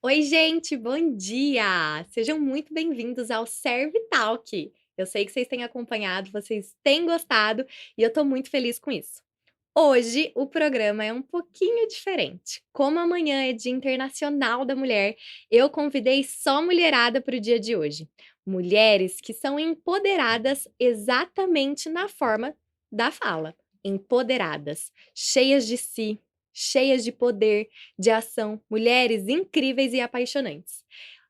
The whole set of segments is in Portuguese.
Oi, gente, bom dia! Sejam muito bem-vindos ao Serve Talk. Eu sei que vocês têm acompanhado, vocês têm gostado e eu tô muito feliz com isso. Hoje o programa é um pouquinho diferente. Como amanhã é Dia Internacional da Mulher, eu convidei só mulherada para o dia de hoje. Mulheres que são empoderadas exatamente na forma da fala. Empoderadas, cheias de si, cheias de poder, de ação, mulheres incríveis e apaixonantes.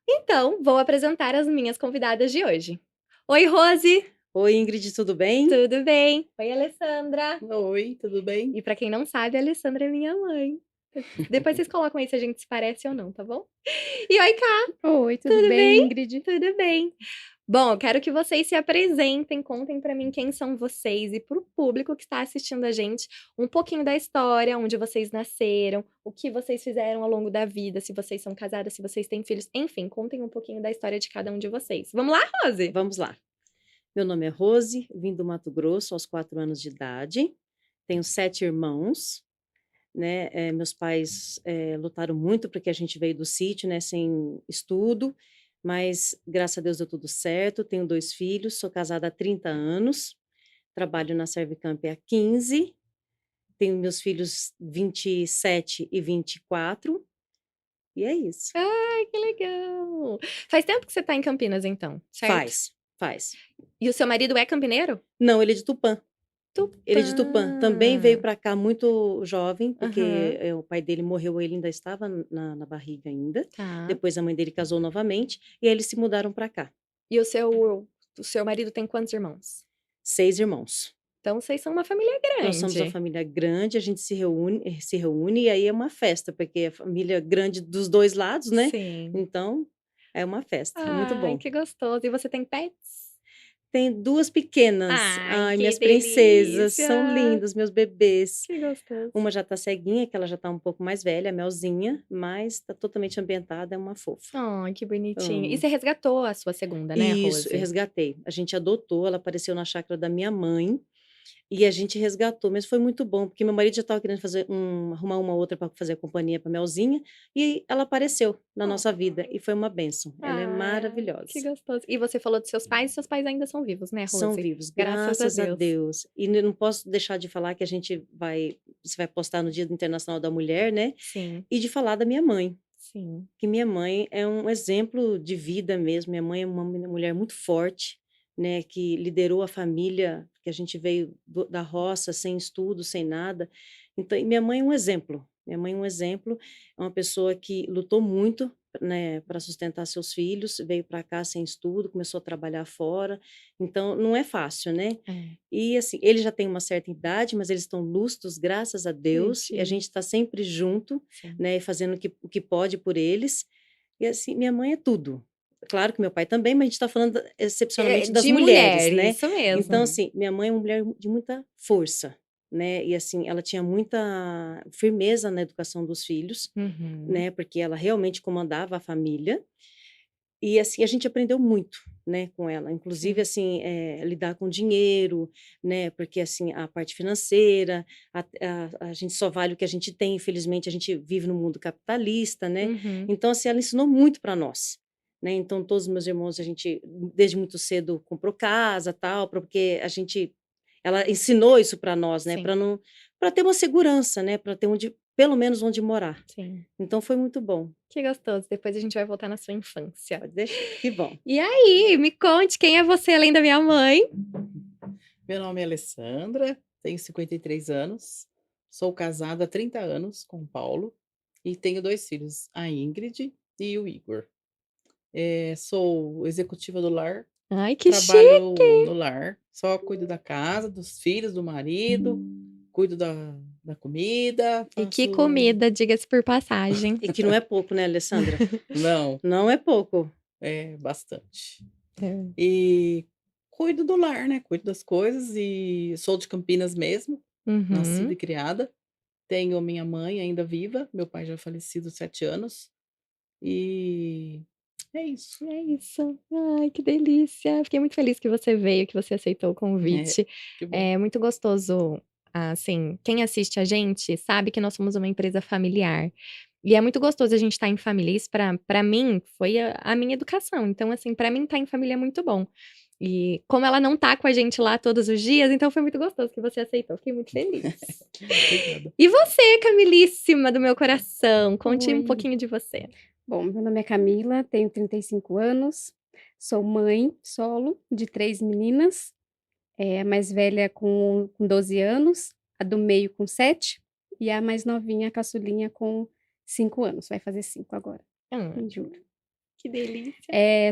Então, vou apresentar as minhas convidadas de hoje. Oi, Rose, Oi, Ingrid, tudo bem? tudo bem? Oi, Alessandra. Oi, tudo bem? E pra quem não sabe, a Alessandra é minha mãe. Depois vocês colocam aí se a gente se parece ou não, tá bom? E oi, Cá, Oi, tudo tudo bem, bem? Ingrid? Tudo bem. Bom, eu quero que vocês se apresentem, contem pra mim quem são vocês e pro público que está assistindo a gente um pouquinho da história, onde vocês nasceram, o que vocês fizeram ao longo da vida, se vocês são casadas, se vocês têm filhos, enfim, contem um pouquinho da história de cada um de vocês. Vamos lá, Rose? Vamos lá. Meu nome é Rose, vim do Mato Grosso aos 4 anos de idade. Tenho 7 irmãos, né? Meus pais lutaram muito para que a gente veio do sítio, né? Sem estudo, mas graças a Deus deu tudo certo. Tenho 2 filhos, sou casada há 30 anos, trabalho na Servicamp há 15. Tenho meus filhos 27 e 24, e é isso. Ai, que legal! Faz tempo que você tá em Campinas, então, certo? Faz. E o seu marido é campineiro? Não, ele é de Tupã. Ele é de Tupã. Também veio Tupã. para cá muito jovem, porque, Aham, o pai dele morreu, ele ainda estava na barriga ainda. tá. Depois a mãe dele casou novamente, e aí eles se mudaram para cá. E o seu marido tem quantos irmãos? 6 irmãos. Então vocês são uma família Nós somos uma grande. família grande, a gente se reúne e aí é uma festa, porque é família grande dos 2 lados, né, Sim. então é uma festa, é muito Ai, bom. que gostoso. E você tem pets? Tem 2 pequenas, Ai, ai, que minhas princesas, são delícia! lindos, meus bebês. Que gostoso. Uma já tá ceguinha, que ela já tá um pouco mais velha, a Melzinha, mas tá totalmente ambientada, é uma fofa. Ai, que bonitinho. E Amo. você resgatou a sua segunda, né, Isso, eu Rose? resgatei. A gente adotou, ela apareceu na chácara da minha mãe, e a gente resgatou, mas foi muito bom, porque meu marido já estava querendo arrumar uma outra para fazer a companhia pra Melzinha, e ela apareceu na nossa vida, e foi uma bênção. Ela é Ai, que maravilhosa. gostoso. E você falou dos seus pais ainda são vivos, né, São Rose? vivos, Graças a graças a Deus. Deus. E não posso deixar de falar que você vai postar no Dia Internacional da Mulher, né, Sim, e de falar da minha mãe, sim. que minha mãe é um exemplo de vida mesmo. Minha mãe é uma mulher muito forte, né, que liderou a família, que a gente veio da roça, sem estudo, sem nada. Então, e minha mãe é um exemplo. Minha mãe é um exemplo, é uma pessoa que lutou muito, né, para sustentar seus filhos, veio para cá sem estudo, começou a trabalhar fora. Então, não é fácil, né? É, E assim, ele já tem uma certa idade, mas eles estão lúcidos, graças a que Deus, e a bonitinho. gente está sempre junto, Sim. né, fazendo o que pode por eles. E assim, minha mãe é tudo. Claro que meu pai também, mas a gente está falando excepcionalmente das De mulheres, mulher, né. isso Então mesmo. assim, minha mãe é uma mulher de muita força, né, e assim, ela tinha muita firmeza na educação dos filhos, Uhum. né, porque ela realmente comandava a família, e assim, a gente aprendeu muito, né, com ela, inclusive Sim. assim, lidar com dinheiro, né, porque assim, a parte financeira, a gente só vale o que a gente tem, infelizmente a gente vive no mundo capitalista, né, Uhum. então assim, ela ensinou muito para nós, né, então todos os meus irmãos, a gente desde muito cedo comprou casa, tal, porque ela ensinou isso para nós, né, Sim, para ter uma segurança, né, para ter pelo menos onde morar, sim. então foi muito bom, Que gostoso. Depois a gente vai voltar na sua infância. pode deixar, que bom. E aí, me conte quem é você além da minha mãe? Meu nome é Alessandra, tenho 53 anos, sou casada há 30 anos com o Paulo e tenho 2 filhos, a Ingrid e o Igor. Sou executiva do lar, Ai, que trabalho chique! no lar, só cuido da casa, dos filhos, do marido, cuido da comida, E que faço comida, diga-se por passagem. E que não é pouco, né, Alessandra? não, Não é pouco. é bastante. É. E cuido do lar, né, cuido das coisas e sou de Campinas mesmo, nascida e Uhum. criada. Tenho minha mãe ainda viva, meu pai já falecido há 7 anos, e é isso. É isso. Ai, que delícia. Fiquei muito feliz que você veio, que você aceitou o É, convite. que bom. É muito gostoso, assim, quem assiste a gente sabe que nós somos uma empresa familiar. E é muito gostoso a gente estar em família. Isso pra mim foi a minha educação. Então, assim, pra mim estar em família é muito bom. E como ela não tá com a gente lá todos os dias, então foi muito gostoso que você aceitou. Fiquei muito feliz. Obrigada. E você, Camilíssima do meu coração, conte um Oi. pouquinho de você. Bom, meu nome é Camila, tenho 35 anos, sou mãe solo de 3 meninas, a mais velha com 12 anos, a do meio com 7 e a mais novinha, a caçulinha, com 5 anos, vai fazer 5 agora, em julho. Que delícia.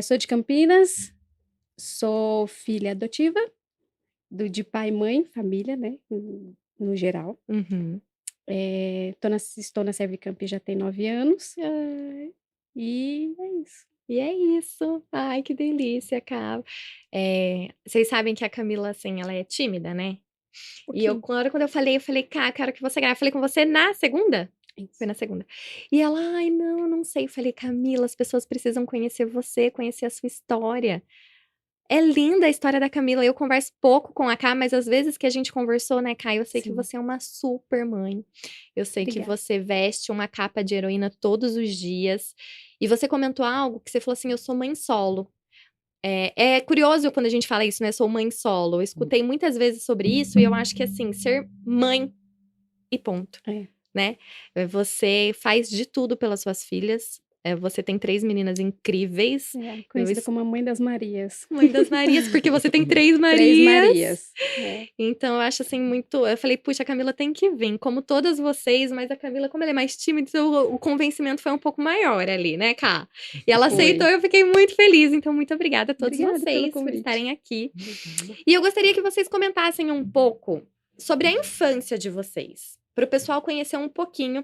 Sou de Campinas, sou filha adotiva, de pai e mãe, família, né, no geral. Uhum. Estou na Servicamp já tem 9 anos, Ai, e é isso. e é isso. Ai, que delícia, Cá. Vocês sabem que a Camila, assim, ela é tímida, né? E eu, Pouquinho. quando eu falei, Cá, quero que você grave. Eu falei com você na segunda? Foi na segunda. E ela, ai, não sei. Eu falei, Camila, as pessoas precisam conhecer você, conhecer a sua história. É linda a história da Camila. Eu converso pouco com a Cá, mas às vezes que a gente conversou, né, Cá, eu sei que Sim. você é uma super mãe. Eu sei que Obrigada. você veste uma capa de heroína todos os dias. E você comentou algo que você falou assim: eu sou mãe solo. É curioso quando a gente fala isso, né? Sou mãe solo. Eu escutei muitas vezes sobre isso e eu acho que, assim, ser mãe e ponto, É. né? Você faz de tudo pelas suas filhas. Você tem 3 meninas incríveis. Conhecida como a Mãe das Marias. Mãe das Marias, porque você tem 3 Três Marias. Marias. Então, eu acho assim muito. Eu falei, puxa, a Camila tem que vir, como todas vocês, mas a Camila, como ela é mais tímida, então o convencimento foi um pouco maior ali, né, Cá? E ela Foi. aceitou, eu fiquei muito feliz. Então, muito obrigada a todos Obrigada pelo vocês por convite. estarem aqui. Obrigada. E eu gostaria que vocês comentassem um pouco sobre a infância de vocês, para o pessoal conhecer um pouquinho,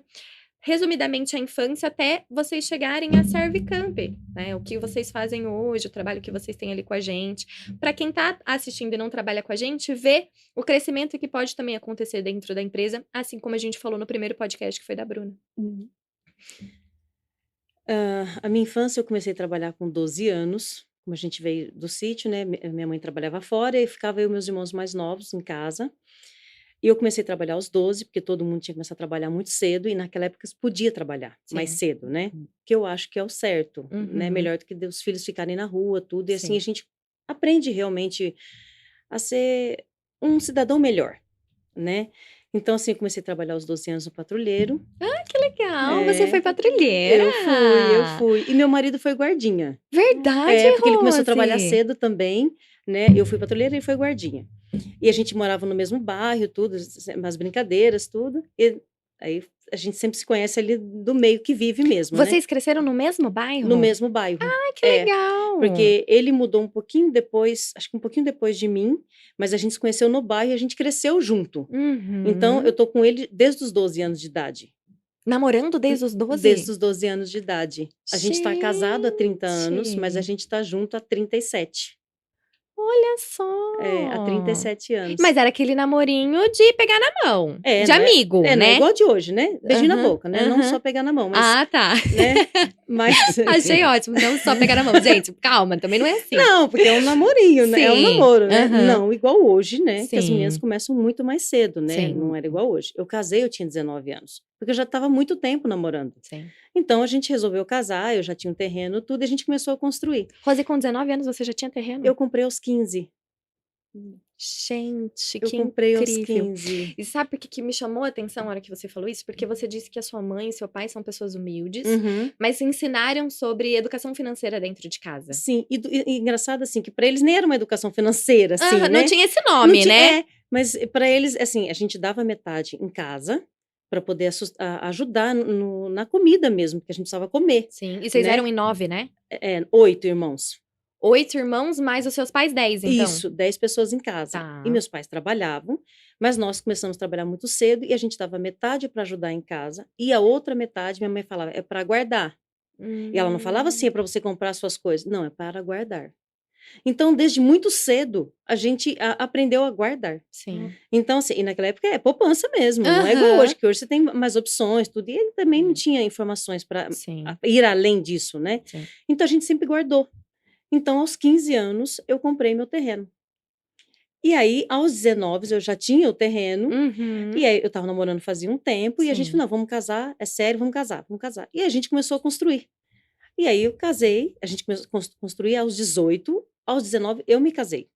resumidamente, a infância até vocês chegarem a Servicamp, né? O que vocês fazem hoje, o trabalho que vocês têm ali com a gente. Para quem está assistindo e não trabalha com a gente, ver o crescimento que pode também acontecer dentro da empresa, assim como a gente falou no primeiro podcast que foi da Bruna. Uhum. A minha infância eu comecei a trabalhar com 12 anos, como a gente veio do sítio, né? Minha mãe trabalhava fora e ficava eu e meus irmãos mais novos em casa. E eu comecei a trabalhar aos 12, porque todo mundo tinha que começar a trabalhar muito cedo, e naquela época se podia trabalhar mais Sim. cedo, né? Que eu acho que é o certo, né? Uhum. Melhor do que os filhos ficarem na rua, tudo. E assim Sim. a gente aprende realmente a ser um cidadão melhor, né? Então, assim, eu comecei a trabalhar aos 12 anos no patrulheiro. Que legal, você foi patrulheira. Eu fui. E meu marido foi guardinha. Verdade, Porque ele começou a trabalhar Rose. cedo também, né? Eu fui patrulheira e ele foi guardinha. E a gente morava no mesmo bairro, tudo, umas brincadeiras, tudo. E aí a gente sempre se conhece ali do meio que vive mesmo, né? Vocês cresceram no mesmo bairro? No mesmo bairro. Ai, que legal. Porque ele mudou um pouquinho depois, acho que um pouquinho depois de mim, mas a gente se conheceu no bairro e a gente cresceu junto. Uhum. Então, eu tô com ele desde os 12 anos de idade. Namorando desde os 12? Desde os 12 anos de idade. A gente tá casado há 30 anos, mas a Gente. gente tá junto há 37. Olha só. Há 37 anos. Mas era aquele namorinho de pegar na mão. De não amigo, não é né? igual de hoje, né? Beijinho na Aham, boca, né? Não aham. só pegar na mão, mas, Ah, tá. né? Mas... Achei ótimo. Não só pegar na mão. Gente, calma, também não é assim. Não, porque é um namorinho, né? É um Sim, namoro, né? aham. Não igual hoje, né? Que as meninas Sim. começam muito mais cedo, né? Sim. Não era igual hoje. Eu casei, eu tinha 19 anos. Porque eu já estava há muito tempo namorando. Sim. Então, a gente resolveu casar, eu já tinha um terreno, tudo, e a gente começou a construir. Rose, com 19 anos você já tinha terreno? Eu comprei aos 15. Gente, Eu que comprei aos incrível. 15. E sabe por que me chamou a atenção na hora que você falou isso? Porque você disse que a sua mãe e seu pai são pessoas humildes, Uhum. mas ensinaram sobre educação financeira dentro de casa. Sim, e engraçado assim, que para eles nem era uma educação financeira, assim, Ah, né? não tinha esse nome, Não tinha- né? mas para eles, assim, a gente dava metade em casa para poder ajudar na comida mesmo, porque a gente precisava comer. Sim. E vocês né? eram em 9, né? 8 irmãos. 8 irmãos, mais os seus pais 10, então. Isso, 10 pessoas em casa. Tá. E meus pais trabalhavam, mas nós começamos a trabalhar muito cedo e a gente dava metade para ajudar em casa e a outra metade, minha mãe falava, é para guardar. E ela não falava assim, é para você comprar suas coisas. Não, é para guardar. Então, desde muito cedo, a gente aprendeu a guardar. Sim. Então, assim, e naquela época é poupança mesmo, não é igual Aham. hoje, que hoje você tem mais opções, tudo, e ele também não tinha informações para Sim. ir além disso, né? Sim. Então, a gente sempre guardou. Então, aos 15 anos, eu comprei meu terreno. E aí, aos 19, eu já tinha o terreno. Uhum. E aí, eu tava namorando fazia um tempo. E a gente Sim. falou, não, vamos casar. É sério, vamos casar, vamos casar. E a gente começou a construir. E aí, eu casei. A gente começou a construir aos 18. Aos 19, eu me casei.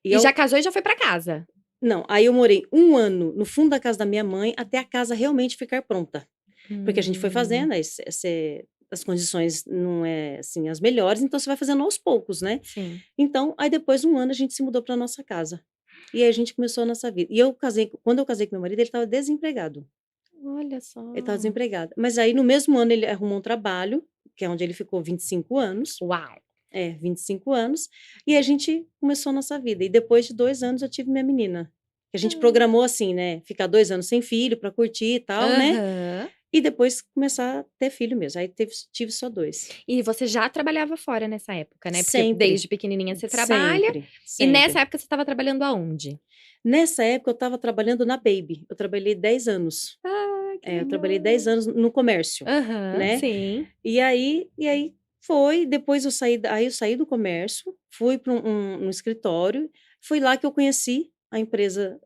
E já casou e já foi pra casa. Não, aí eu morei 1 ano no fundo da casa da minha mãe até a casa realmente ficar pronta. Porque a gente foi fazendo, aí as condições não é assim as melhores, então você vai fazendo aos poucos, né? Sim. Então, aí depois de 1 ano a gente se mudou para nossa casa. E aí a gente começou a nossa vida. E quando eu casei com meu marido, ele estava desempregado. Olha só. Ele estava desempregado. Mas aí no mesmo ano ele arrumou um trabalho, que é onde ele ficou 25 anos. Uau. 25 anos. E a gente começou a nossa vida. E depois de 2 anos eu tive minha menina. Que a gente programou assim, né? Ficar 2 anos sem filho para curtir e tal, né? Aham. E depois começar a ter filho mesmo. Aí tive só 2. E você já trabalhava fora nessa época, né? Porque Sempre. desde pequenininha você trabalha. Sempre, E sempre. nessa época você estava trabalhando aonde? Nessa época eu estava trabalhando na Baby. Eu trabalhei 10 anos. Ah, que Eu trabalhei legal. 10 anos no comércio, Aham, né? sim. E aí foi, depois eu saí do comércio, fui para um escritório, foi lá que eu conheci a empresa,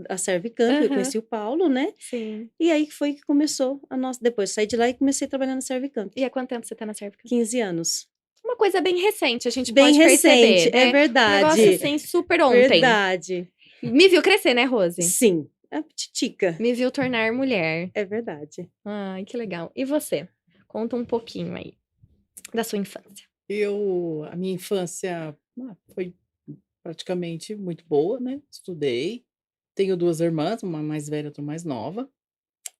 a Servicamp, eu Aham, conheci o Paulo, né? sim. E aí foi que começou a nossa. Depois saí de lá e comecei a trabalhar na Servicamp. E há quanto tempo você tá na Servicamp? 15 anos. Uma coisa bem recente, a gente Bem pode recente, perceber, é né? Um negócio verdade. assim, super ontem. Verdade. Me viu crescer, né, Rose? Sim, a titica. Me viu tornar mulher. É verdade. Ai, que legal. E você? Conta um pouquinho aí da sua infância. A minha infância foi praticamente muito boa, né? Estudei. Tenho 2 irmãs, uma mais velha, outra mais nova.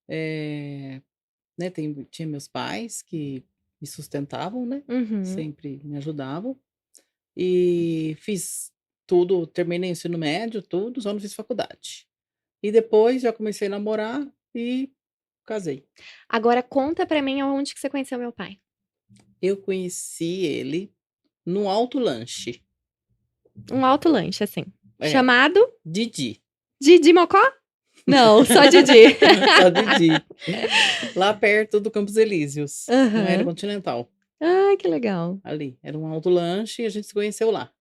Né? Tinha meus pais que me sustentavam, né? Uhum. Sempre me ajudavam. E fiz tudo, terminei o ensino médio, tudo, só não fiz faculdade. E depois já comecei a namorar e casei. Agora conta pra mim aonde que você conheceu meu pai. Eu conheci ele no Alto Lanche. Um alto lanche, assim. É, Chamado Didi. Didi Mocó? Não, só Didi. Só Didi. Lá perto do Campos Elíseos, no Aham. Aerocontinental. Ai, que legal. Ali. Era um alto lanche e a gente se conheceu lá.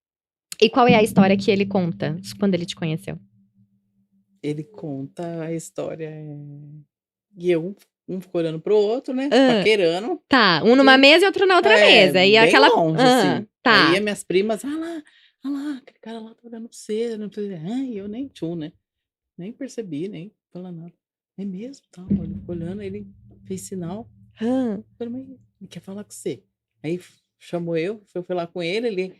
E qual é a história que ele conta quando ele te conheceu? Ele conta a história. E um ficou olhando pro outro, né? Ah. Paquerando. Tá, um numa mesa e outro na outra mesa. E Bem aquela. longe, Ah, assim. tá. Aí as minhas primas, lá, aquele cara lá tá olhando pra você. Não sei, e eu nem tchum, né? Nem percebi, nem falando nada. É mesmo? Tá, ele ficou olhando, ele fez sinal. Ah, Eu falei, mas ele quer falar com você. Aí chamou eu, fui lá com ele,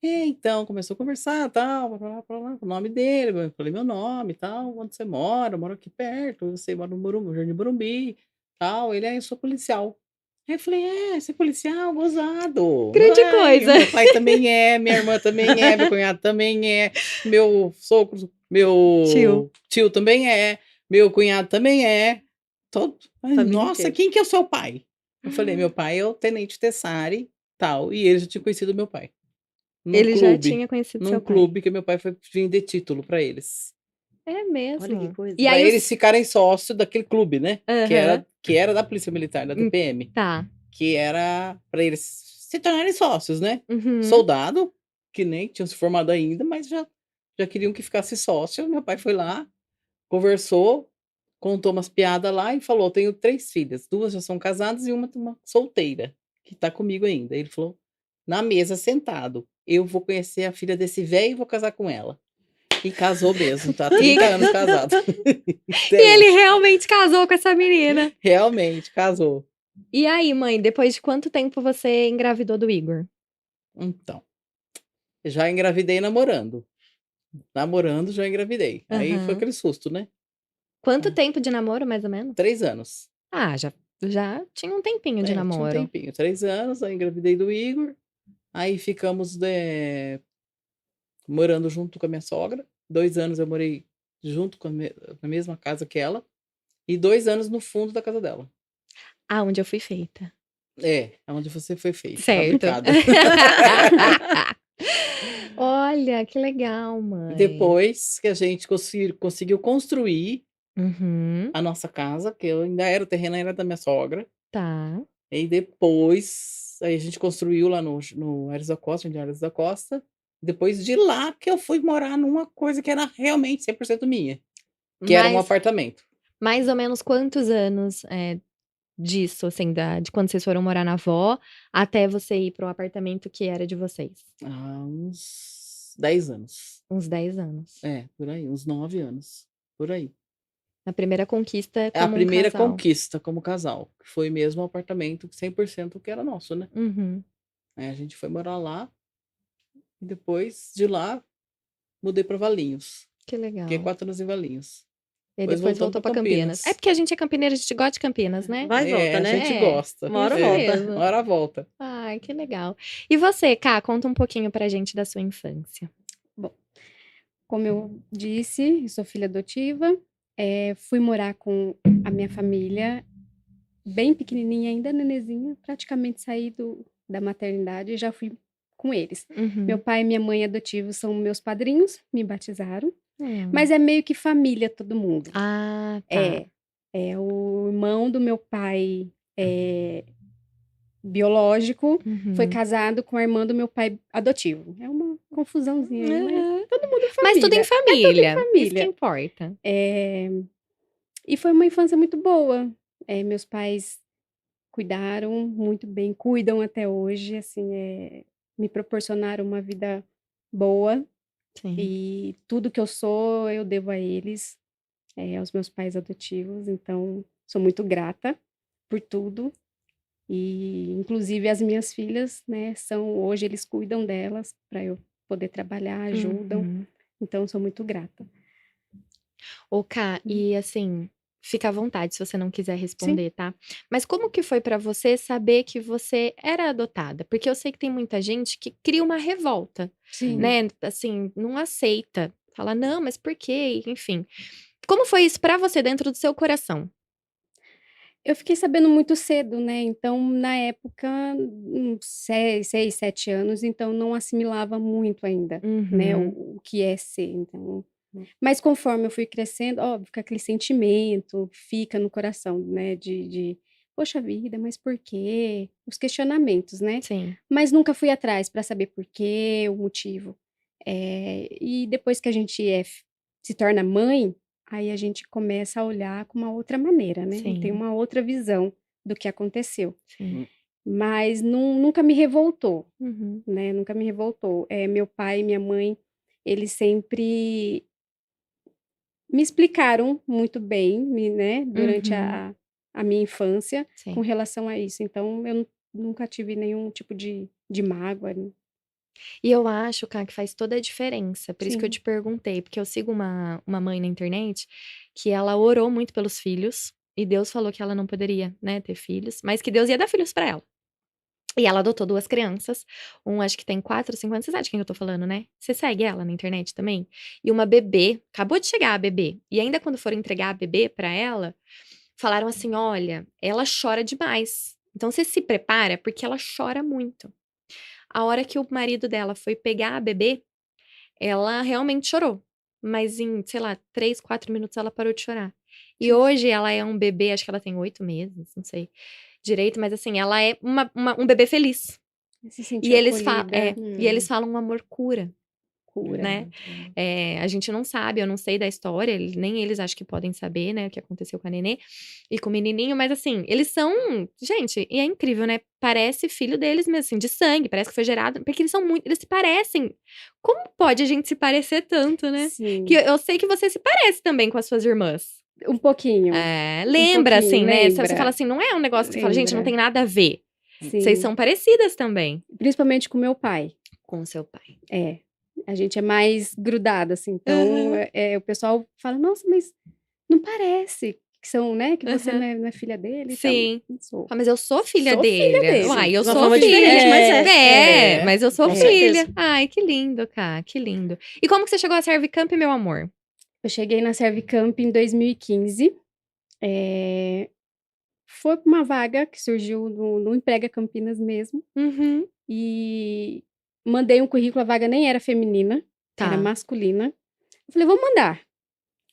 então, começou a conversar, tal, o nome dele, eu falei meu nome, tal, onde você mora, eu moro aqui perto, você mora no Jardim Morumbi, tal, eu sou policial. Aí eu falei, você é policial, gozado. Grande Ai, coisa. Meu pai também é, minha irmã também é, meu cunhado também é, meu sogro, meu tio também é, meu cunhado também é. Todo. Ai, Família nossa, inteira. quem que é o seu pai? Eu falei, meu pai é o Tenente Tessari, tal, e ele já tinha conhecido meu pai. Num ele já clube. tinha conhecido Num seu pai. clube que meu pai foi vender título pra eles. É Olha que mesmo. coisa. E Pra aí eles ficarem sócio daquele clube, né? Aham. Que era da Polícia Militar, da TPM. Tá. Que era pra eles se tornarem sócios, né? Uhum. Soldado, que nem tinham se formado ainda, mas já queriam que ficasse sócio. Meu pai foi lá, conversou, contou umas piadas lá e falou: tenho 3 filhas, 2 já são casadas e uma solteira, que tá comigo ainda. Ele falou, na mesa, sentado, eu vou conhecer a filha desse velho e vou casar com ela. E casou mesmo, tá? 30 anos casado. E ele realmente casou com essa menina. Realmente, casou. E aí, mãe, depois de quanto tempo você engravidou do Igor? Então, já engravidei namorando. Namorando, já engravidei. Aí foi Aham. aquele susto, né? Quanto tempo de namoro, mais ou menos? 3 anos. Ah, já tinha um tempinho de Tinha um namoro. tempinho, 3 anos, aí engravidei do Igor. Aí ficamos morando junto com a minha sogra. 2 anos eu morei junto na mesma casa que ela. E 2 anos no fundo da casa dela. Ah, onde eu fui feita. Onde você foi feita, Certo. fabricada. Olha, que legal, mãe. Depois que a gente conseguiu construir Uhum, a nossa casa, que o terreno era da minha sogra. tá. E depois aí a gente construiu lá no Aires da Costa, onde é Aires da Costa. Depois de lá que eu fui morar numa coisa que era realmente 100% minha, que era um Mas, apartamento. mais ou menos quantos anos disso, assim, de quando vocês foram morar na avó, até você ir pro apartamento que era de vocês? Há uns 10 anos. Uns 10 anos. Por aí, uns 9 anos, por aí. A primeira conquista É a como um primeira casal. conquista como casal, que foi mesmo o apartamento 100% que era nosso, né? Uhum. Aí a gente foi morar lá e depois de lá mudei para Valinhos. Que Fiquei legal. 4 anos em Valinhos. E Depois depois voltamos voltou para pra Campinas. É Campinas. porque a gente é campineiro, a gente gosta de Campinas, né? Vai e volta, A né? gente É, gosta. Uma hora isso volta. mesmo. Uma hora volta. Ai, que legal. E você, Ká, conta um pouquinho pra gente da sua infância. Bom, como eu disse, eu sou filha adotiva. Fui morar com a minha família bem pequenininha, ainda nenezinha. Praticamente saí da maternidade e já fui com eles. Meu Uhum. pai e minha mãe adotivos são meus padrinhos, me batizaram. Hum. Mas é meio que família todo mundo. Ah, tá. É o irmão do meu pai biológico, foi Uhum. casado com a irmã do meu pai adotivo. É uma confusãozinha aí, mas Uhum. todo mundo é Mas tudo em família. família. Isso que família. importa. E foi uma infância muito boa. Meus pais cuidaram muito bem, cuidam até hoje, assim, me proporcionaram uma vida boa. Sim. E tudo que eu sou, eu devo a eles, aos meus pais adotivos. Então, sou muito grata por tudo. E, inclusive, as minhas filhas, né, hoje eles cuidam delas para eu poder trabalhar, ajudam. Uhum. Então, sou muito grata. Ô, Ká, e assim, fica à vontade se você não quiser Sim. responder, tá? Mas como que foi pra você saber que você era adotada? Porque eu sei que tem muita gente que cria uma revolta, Sim. né? Assim, não aceita. Fala, não, mas por quê? Enfim. Como foi isso pra você dentro do seu coração? Eu fiquei sabendo muito cedo, né? Então, na época, 6, 7 anos, então não assimilava muito ainda, né? Uhum. O que é ser. Então, mas conforme eu fui crescendo, óbvio que aquele sentimento fica no coração, né? Poxa vida, mas por quê? Os questionamentos, né? Sim. Mas nunca fui atrás para saber por quê, o motivo. E depois que a gente se torna mãe, aí a gente começa a olhar com uma outra maneira, né? E tem Sim. uma outra visão do que aconteceu. Sim. Mas nunca me revoltou, Uhum. né? Nunca me revoltou. Meu pai e minha mãe, eles sempre me explicaram muito bem, né? Durante Uhum. a minha infância com Sim. relação a isso. Então, eu nunca tive nenhum tipo de mágoa. E eu acho, Ká, que faz toda a diferença. Por isso que eu Sim. te perguntei, porque eu sigo uma mãe na internet que ela orou muito pelos filhos e Deus falou que ela não poderia, né, ter filhos, mas que Deus ia dar filhos pra ela. E ela adotou 2 crianças, um acho que tem 4, 5 anos, você sabe de quem eu tô falando, né? Você segue ela na internet também? E uma bebê, acabou de chegar a bebê, e ainda quando foram entregar a bebê pra ela, falaram assim: "Olha, ela chora demais, então você se prepara, porque ela chora muito". A hora que o marido dela foi pegar a bebê, ela realmente chorou, mas em, sei lá, 3, 4 minutos ela parou de chorar. E hoje ela é um bebê, acho que ela tem 8 meses, não sei direito, mas assim, ela é um bebê feliz. Se E sentir acolhida, eles falam um amor cura, cura. né? A gente não sabe, eu não sei da história, nem eles acho que podem saber, né, o que aconteceu com a Nenê e com o menininho, mas assim, eles são, gente, e é incrível, né? Parece filho deles mesmo, assim, de sangue, parece que foi gerado, porque eles se parecem. Como pode a gente se parecer tanto, né? Sim. Que eu sei que você se parece também com as suas irmãs. Um pouquinho. Lembra, pouquinho, assim, né? Você fala lembra. assim, não é um negócio que você fala, gente, não Lembra. tem nada a ver. Vocês Sim. são parecidas também Principalmente com meu pai. com o seu pai. A gente é mais grudado, assim. Então, Aham. o pessoal fala, nossa, mas não parece que são, né? Que você Aham. não é filha dele e tal. Sim. Não sou. Ah, mas eu sou filha Sou filha dele. dele. Uai, eu De uma sou forma filha. diferente, mas é. Mas eu sou com filha. certeza. Ai, que lindo, Cá, que lindo. E como que você chegou a Servicamp, meu amor? Eu cheguei na Servicamp em 2015. Foi uma vaga que surgiu no Emprega Campinas mesmo. Uhum. E mandei um currículo, a vaga nem era feminina, era Tá. masculina. Eu falei, vou mandar.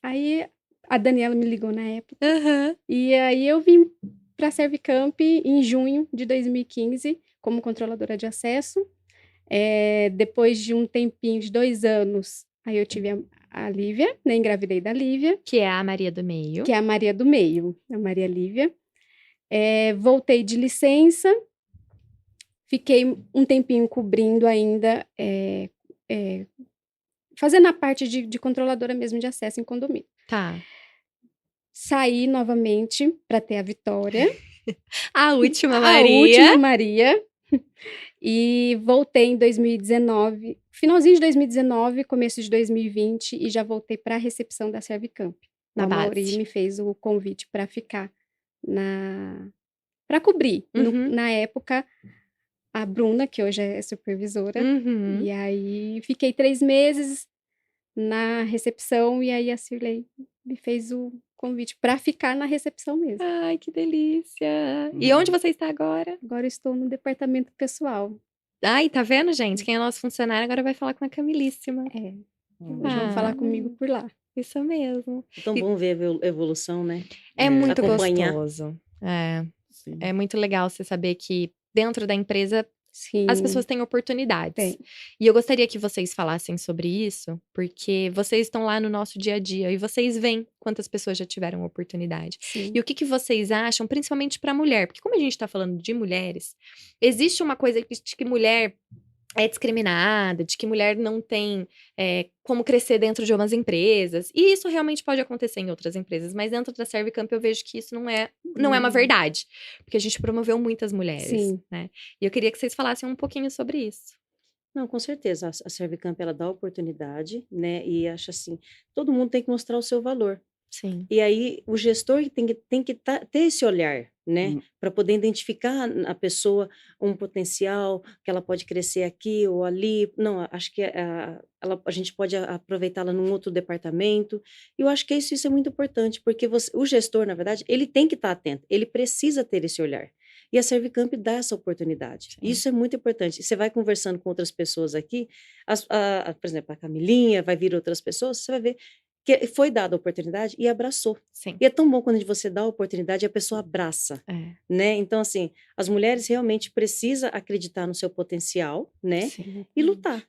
Aí a Daniela me ligou na época. Aham. E aí eu vim para a Servicamp em junho de 2015 como controladora de acesso. Depois de um tempinho, de 2 anos, aí eu tive a Lívia, né, engravidei da Lívia, Que é a Maria do meio. que é a Maria do meio, a Maria Lívia. Voltei de licença, fiquei um tempinho cobrindo ainda, fazendo a parte de controladora mesmo de acesso em condomínio. Tá. Saí novamente para ter a Vitória, A última a Maria. última Maria, e voltei em 2019, finalzinho de 2019, começo de 2020, e já voltei para a recepção da Servicamp. O Na Amaury base. me fez o convite para ficar para cobrir. Uhum. Na época, a Bruna, que hoje é supervisora, Uhum. e aí fiquei 3 meses na recepção, e aí a Cirlei me fez o convite para ficar na recepção mesmo. Ai, que delícia. E onde você está agora? Agora eu estou no departamento pessoal. Ai, tá vendo, gente? Quem é nosso funcionário agora vai falar com a Camilíssima. Hoje vão falar comigo por lá. Isso mesmo. É tão bom ver a evolução, né? É muito Acompanhar. gostoso. Sim. É muito legal você saber que dentro da empresa Sim. as pessoas têm oportunidades. Tem. E eu gostaria que vocês falassem sobre isso, porque vocês estão lá no nosso dia a dia e vocês veem quantas pessoas já tiveram oportunidade. Sim. E o que vocês acham, principalmente para mulher? Porque como a gente está falando de mulheres, existe uma coisa de que mulher é discriminada, de que mulher não tem como crescer dentro de umas empresas. E isso realmente pode acontecer em outras empresas, mas dentro da Servicamp eu vejo que isso não é uma verdade. Porque a gente promoveu muitas mulheres, Sim. né? E eu queria que vocês falassem um pouquinho sobre isso. Não, com certeza. A Servicamp, ela dá oportunidade, né? E acha assim, todo mundo tem que mostrar o seu valor. Sim. E aí, o gestor tem que ter esse olhar, né? Para poder identificar a pessoa, um potencial, que ela pode crescer aqui ou ali. Não, acho que a gente pode aproveitá-la num outro departamento. E eu acho que isso é muito importante, porque o gestor, na verdade, ele tem que estar atento, ele precisa ter esse olhar. E a Servicamp dá essa oportunidade. Sim. Isso é muito importante. Você vai conversando com outras pessoas aqui, por exemplo, a Camilinha, vai vir outras pessoas, você vai ver que foi dada a oportunidade e abraçou. Sim. E é tão bom quando você dá a oportunidade e a pessoa abraça, né? Então, assim, as mulheres realmente precisam acreditar no seu potencial, né? Sim. E lutar.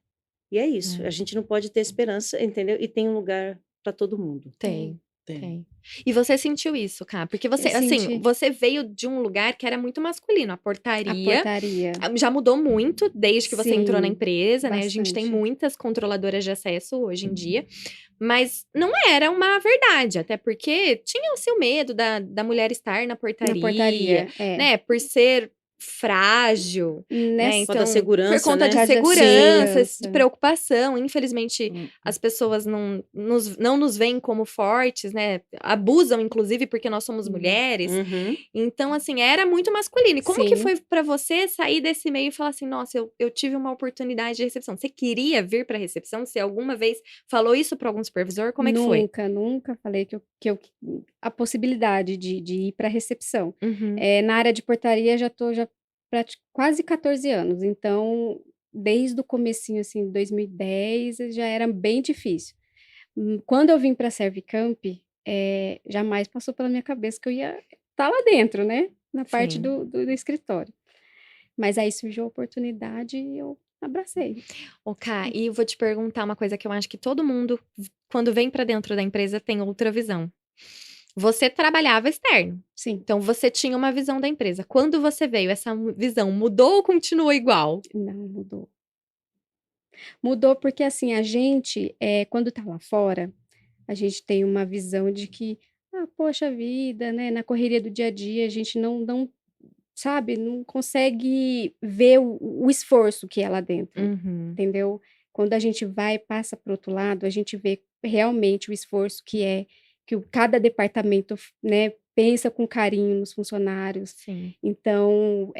E é isso. A gente não pode ter esperança, entendeu? E tem um lugar para todo mundo. Tem. Tem. E você sentiu isso, Cá? Porque você, Eu assim, senti. você veio de um lugar que era muito masculino. A A portaria portaria. já mudou muito desde que você entrou na Sim, empresa, né? A gente tem bastante. muitas controladoras de acesso hoje em dia. Mas não era uma verdade, até porque tinha o seu medo da mulher estar na Na portaria, portaria, né? Por ser frágil, né? Por conta da Então, segurança, por conta né? de Por causa da segurança, de segurança. preocupação. Infelizmente, as pessoas não nos veem como fortes, né? Abusam, inclusive, porque nós somos mulheres. Uhum. Então, assim, era muito masculino. E como que Sim. foi pra você sair desse meio e falar assim, nossa, eu tive uma oportunidade de recepção? Você queria vir pra recepção? Você alguma vez falou isso pra algum supervisor? Como é que foi? Nunca falei a possibilidade de ir para a recepção. Uhum. Na área de portaria já estou quase 14 anos, então desde o comecinho, assim, 2010, já era bem difícil. Quando eu vim para a Servicamp, jamais passou pela minha cabeça que eu ia estar lá dentro, né? Na parte Sim. do escritório. Mas aí surgiu a oportunidade e eu abracei. Ô, Ká, e eu vou te perguntar uma coisa que eu acho que todo mundo, quando vem pra dentro da empresa, tem outra visão. Você trabalhava externo, Sim, então você tinha uma visão da empresa. Quando você veio, essa visão mudou ou continua igual? não mudou. Mudou porque, assim, a gente, quando tá lá fora, a gente tem uma visão de que, poxa vida, né, na correria do dia a dia, a gente não, sabe, não consegue ver o esforço que é lá dentro, Uhum. entendeu? Quando a gente vai e passa para o outro lado, a gente vê realmente o esforço que cada departamento, né, pensa com carinho nos funcionários. Sim. Então,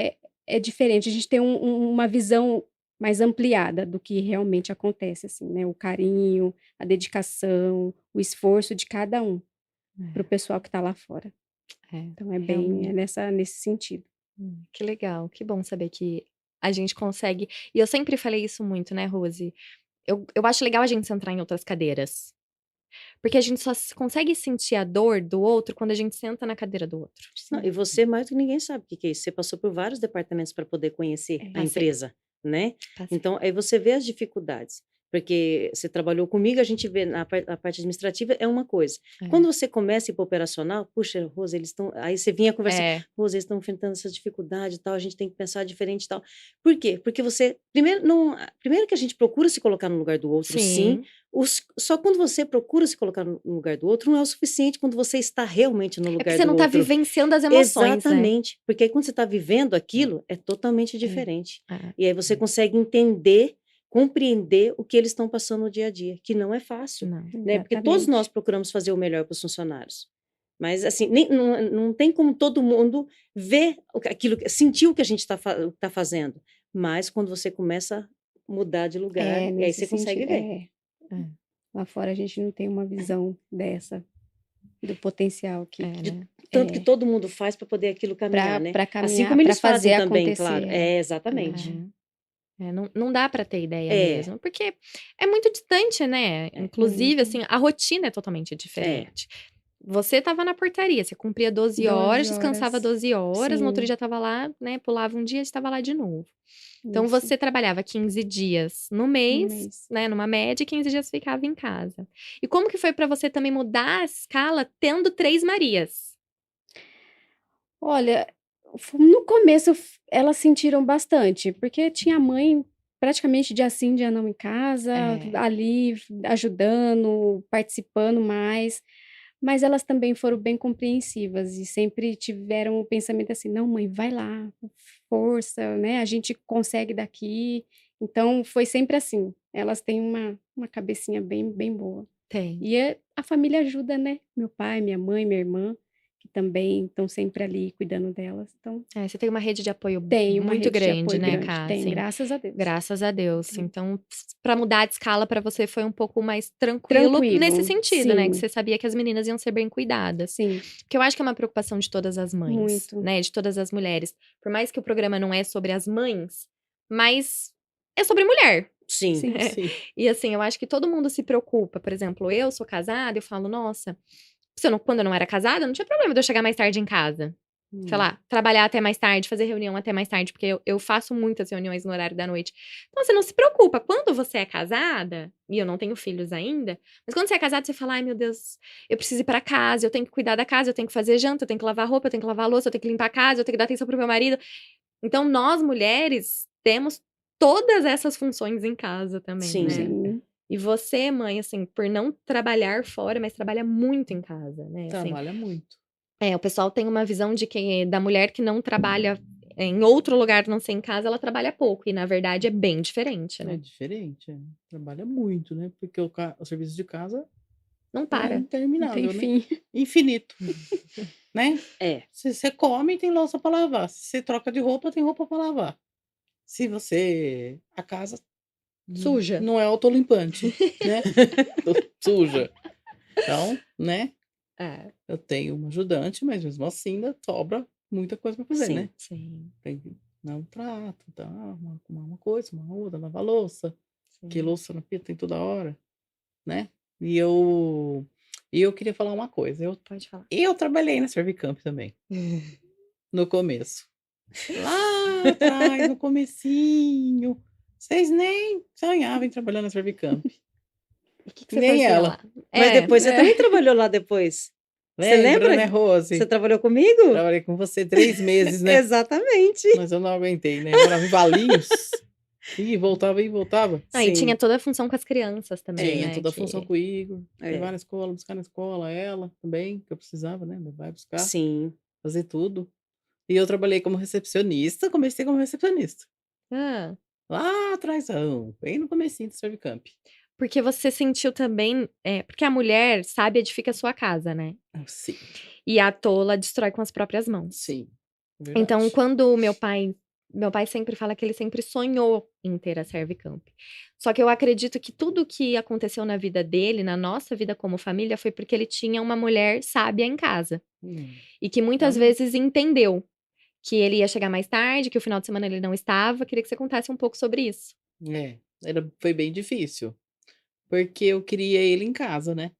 é diferente, a gente tem uma visão mais ampliada do que realmente acontece, assim, né? O carinho, a dedicação, o esforço de cada um para o pessoal que está lá fora. Então, Realmente. nesse sentido. Que legal, que bom saber que a gente consegue. E eu sempre falei isso muito, né, Rose? Eu acho legal a gente sentar em outras cadeiras. Porque a gente só consegue sentir a dor do outro quando a gente senta na cadeira do outro. Não, e você, mais do que ninguém, sabe o que é isso. Você passou por vários departamentos para poder conhecer a Passei. empresa. né? Tá certo. Então, aí você vê as dificuldades. Porque você trabalhou comigo, a gente vê a parte administrativa é uma coisa. Quando É. você começa a ir para operacional, puxa, Rosa, eles estão. Aí você vinha conversar, É. Rosa, eles estão enfrentando essa dificuldade e tal, a gente tem que pensar diferente e tal. Por quê? Porque você. Primeiro, não, primeiro que a gente procura se colocar no lugar do outro, sim. Sim. Só quando você procura se colocar no lugar do outro, não é o suficiente quando você está realmente no É porque lugar você do não tá outro. vivenciando as emoções, né? Exatamente. Porque aí quando você está vivendo aquilo, é totalmente É. diferente. É. E aí você consegue entender, compreender o que eles estão passando no dia a dia, que não é fácil, Não. né? Porque todos nós Exatamente. procuramos fazer o melhor para os funcionários. Mas, assim, não tem como todo mundo ver aquilo, sentir o que a gente está tá fazendo. Mas quando você começa a mudar de lugar, É, e aí nesse você consegue sentido, ver. É. lá fora a gente não tem uma visão dessa, do potencial que É, De né? tanto que é, todo mundo faz para poder aquilo caminhar, né? para Assim caminhar, como para eles fazem fazer também, claro. acontecer. É, exatamente. Não dá para ter ideia É, mesmo, porque é muito distante, né? é, Inclusive, Muito. assim, a rotina é totalmente é, diferente. Você estava na portaria, você cumpria 12 horas, 12 descansava horas. 12 horas, no outro Sim, dia estava lá, né? Pulava um dia e estava lá de novo. Então, isso, você trabalhava 15 dias no no mês, mês. né? Numa média, e 15 dias ficava em casa. E como que foi para você também mudar a escala tendo 3 Marias? Olha, no começo elas sentiram bastante, porque tinha a mãe praticamente dia sim, dia não em casa, É, ali ajudando, participando mais, mas elas também foram bem compreensivas e sempre tiveram o pensamento assim: "Não mãe, vai lá, força, né, a gente consegue daqui". Então foi sempre assim, elas têm uma cabecinha bem boa. tem. E a família ajuda, né, meu pai, minha mãe, minha irmã, que também estão sempre ali cuidando delas, então É, você tem uma rede de apoio tem uma muito rede de grande, apoio né, grande, Cá, tem, assim. graças a Deus. Graças a Deus. Tem. Então, para mudar de escala para você foi um pouco mais tranquilo nesse Tranquilo, sentido, né, que sim, você sabia que as meninas iam ser bem cuidadas. sim, Porque eu acho que é uma preocupação de todas as mães, muito. né, de todas as mulheres. Por mais que o programa não é sobre as mães, mas é sobre mulher. sim. Sim, Sim. E assim, eu acho que todo mundo se preocupa. Por exemplo, eu sou casada, eu falo, nossa, quando eu não era casada, não tinha problema de eu chegar mais tarde em casa. Sei Hum. lá, trabalhar até mais tarde, fazer reunião até mais tarde, porque eu faço muitas reuniões no horário da noite. Então, você não se preocupa. Quando você é casada, e eu não tenho filhos ainda, mas quando você é casada, você fala: ai meu Deus, eu preciso ir pra casa, eu tenho que cuidar da casa, eu tenho que fazer janta, eu tenho que lavar roupa, eu tenho que lavar louça, eu tenho que limpar a casa, eu tenho que dar atenção pro meu marido. Então, nós mulheres temos todas essas funções em casa também, Sim. né? Sim, E você, mãe, assim, por não trabalhar fora, mas trabalha muito em casa, né? Assim, Trabalha muito. o pessoal tem uma visão de que da mulher que não trabalha em outro lugar não ser em casa, ela trabalha pouco. E na verdade é bem diferente, É né? diferente, é. Trabalha muito, né? Porque o serviço de casa Não é para. não tem interminável, né? fim. Infinito, né? É, Se você come, tem louça para lavar. Se você troca de roupa, tem roupa para lavar. Se você. A casa Suja. não é autolimpante, né? Suja. Então, né? É, Eu tenho uma ajudante, mas mesmo assim ainda sobra muita coisa para fazer, né? sim. sim, Tem que dar um prato, dar uma coisa, uma outra, lavar louça, que sim. louça na pia tem toda hora, né? E eu queria falar uma coisa. Pode falar. Eu trabalhei na Servicamp também, no começo. Lá atrás, no comecinho. Vocês nem sonhavam em trabalhar na Servicamp. E o que que você Nem fazia ela. lá? Mas É, depois você também trabalhou lá depois. Você Lembra, lembra? né, Você Rose? trabalhou comigo? Trabalhei com você 3 meses, né? Exatamente. Mas eu não aguentei, né? Eu morava em Valinhos. E voltava e voltava. e tinha Sim. toda a função com as crianças também, Tinha né? toda a função com o Igor. Levar É. na escola, buscar na escola, ela também, que eu precisava, né? Levar e buscar, Sim. fazer tudo. E eu trabalhei como recepcionista, comecei como recepcionista. Ah, Lá atrásão, bem no comecinho do Servicamp. porque você sentiu também. Porque a mulher sabe edifica a sua casa, né? Sim, E a tola destrói com as próprias mãos. sim, Então, verdade. quando meu pai sempre fala que ele sempre sonhou em ter a Servicamp. Só que eu acredito que tudo que aconteceu na vida dele, na nossa vida como família, foi porque ele tinha uma mulher sábia em casa. E que muitas Realmente. vezes entendeu que ele ia chegar mais tarde, que o final de semana ele não estava. Queria que você contasse um pouco sobre isso. Foi bem difícil, porque eu queria ele em casa, né?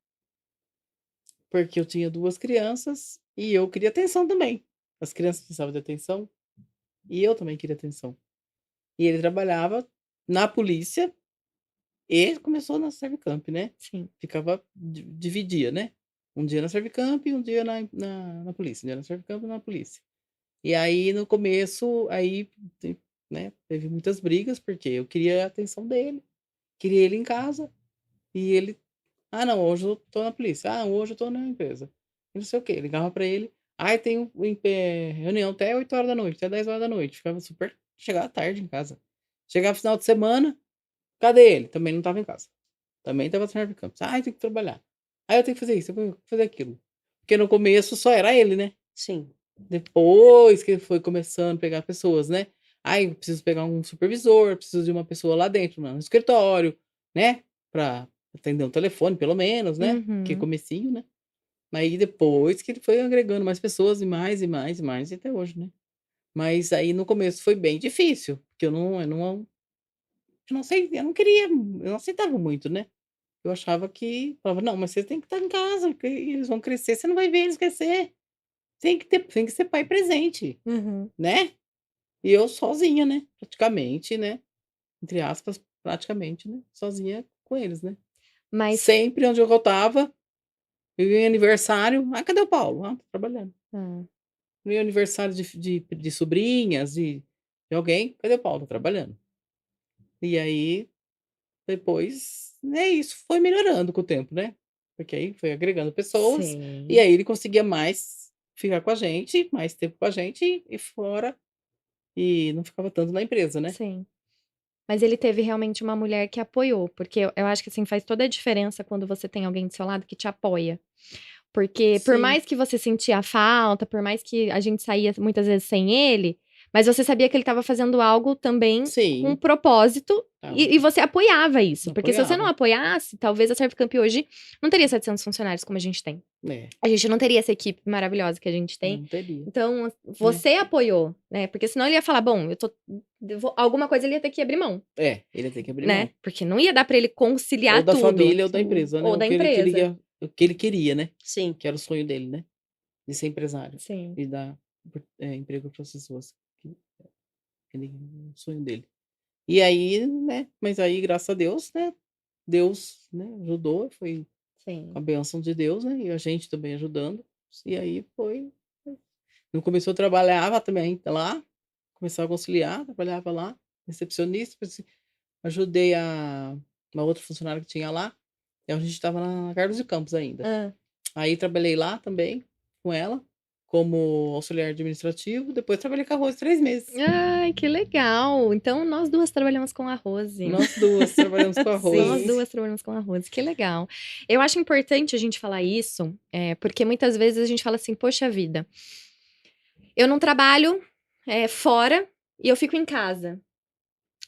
Porque eu tinha 2 crianças e eu queria atenção também. As crianças precisavam de atenção e eu também queria atenção. E ele trabalhava na polícia e começou na Servicamp, né? Sim. Ficava, dividia, né? Um dia na Servicamp e um dia na polícia. Um dia na Servicamp e na polícia. E aí, no começo, né, teve muitas brigas, porque eu queria a atenção dele, queria ele em casa, e ele, não, hoje eu tô na polícia, hoje eu tô na empresa, e não sei o quê, ligava pra ele, tem reunião até 8 horas da noite, até 10 horas da noite, chegava tarde em casa. Chegava final de semana, cadê ele? Também não tava em casa, também tava no Servicamp, tem que trabalhar, eu tenho que fazer isso, eu tenho que fazer aquilo, porque no começo só era ele, né? Sim. Depois que ele foi começando a pegar pessoas, né? Eu preciso pegar um supervisor, preciso de uma pessoa lá dentro, no escritório, né? Pra atender um telefone, pelo menos, né? Que Uhum. comecinho, né? Aí depois que ele foi agregando mais pessoas e mais, e mais, e mais, e até hoje, né? Mas aí no começo foi bem difícil, porque eu não sei, eu não queria, eu não aceitava muito, né? Eu achava que, falava, não, mas você tem que estar em casa, porque eles vão crescer, você não vai ver eles crescer. Tem que ser pai presente, Uhum. né? E eu sozinha, né? Praticamente, né? Entre aspas, praticamente, né? Sozinha com eles, né? Mas Sempre onde eu voltava, eu ia em aniversário. Cadê o Paulo? Tá trabalhando. Ah, No aniversário de sobrinhas, de alguém, cadê o Paulo? Tá trabalhando. E aí, depois, né, isso foi melhorando com o tempo, né? Porque aí foi agregando pessoas, e sim, aí ele conseguia mais ficar com a gente, mais tempo com a gente e fora, e não ficava tanto na empresa, né? sim. Mas ele teve realmente uma mulher que apoiou, porque eu acho que, assim, faz toda a diferença quando você tem alguém do seu lado que te apoia. Porque por Sim, mais que você sentia falta, por mais que a gente saía muitas vezes sem ele, mas você sabia que ele estava fazendo algo também com um sim, propósito tava, e você apoiava isso. Porque se você não apoiava, apoiasse, talvez a Servcamp hoje não teria 700 funcionários como a gente tem. né? A gente não teria essa equipe maravilhosa que a gente tem. Não teria, Então, né? você apoiou, né? Porque senão ele ia falar, bom, alguma coisa ele ia ter que abrir mão, Ele tem que abrir né? mão. Porque não ia dar pra ele Ou conciliar da tudo. família ou da Sim. empresa, né? Ou O da que ele empresa. queria, o que ele queria, né? Sim. Que era o sonho dele, né? De ser empresário Sim. e dar emprego para as pessoas. O sonho dele. E aí, né? Mas aí, graças a Deus, né? Deus, né, ajudou, foi com a Sim. bênção de Deus, né? E a gente também ajudando. E aí foi. No começo eu trabalhava também lá, começava a conciliar, trabalhava lá, recepcionista, ajudei uma outra funcionária que tinha lá, e a gente estava na Carlos de Campos ainda. Ah. Aí trabalhei lá também com ela, como auxiliar administrativo, depois trabalhei com a Rose 3 meses. Ai, que legal! Então nós 2 trabalhamos com a Rose. Nós 2 trabalhamos com a Nós Sim. 2 Rose. trabalhamos com a Rose, que legal. Eu acho importante a gente falar isso, porque muitas vezes a gente fala assim: "Poxa vida, eu não trabalho, fora e eu fico em casa".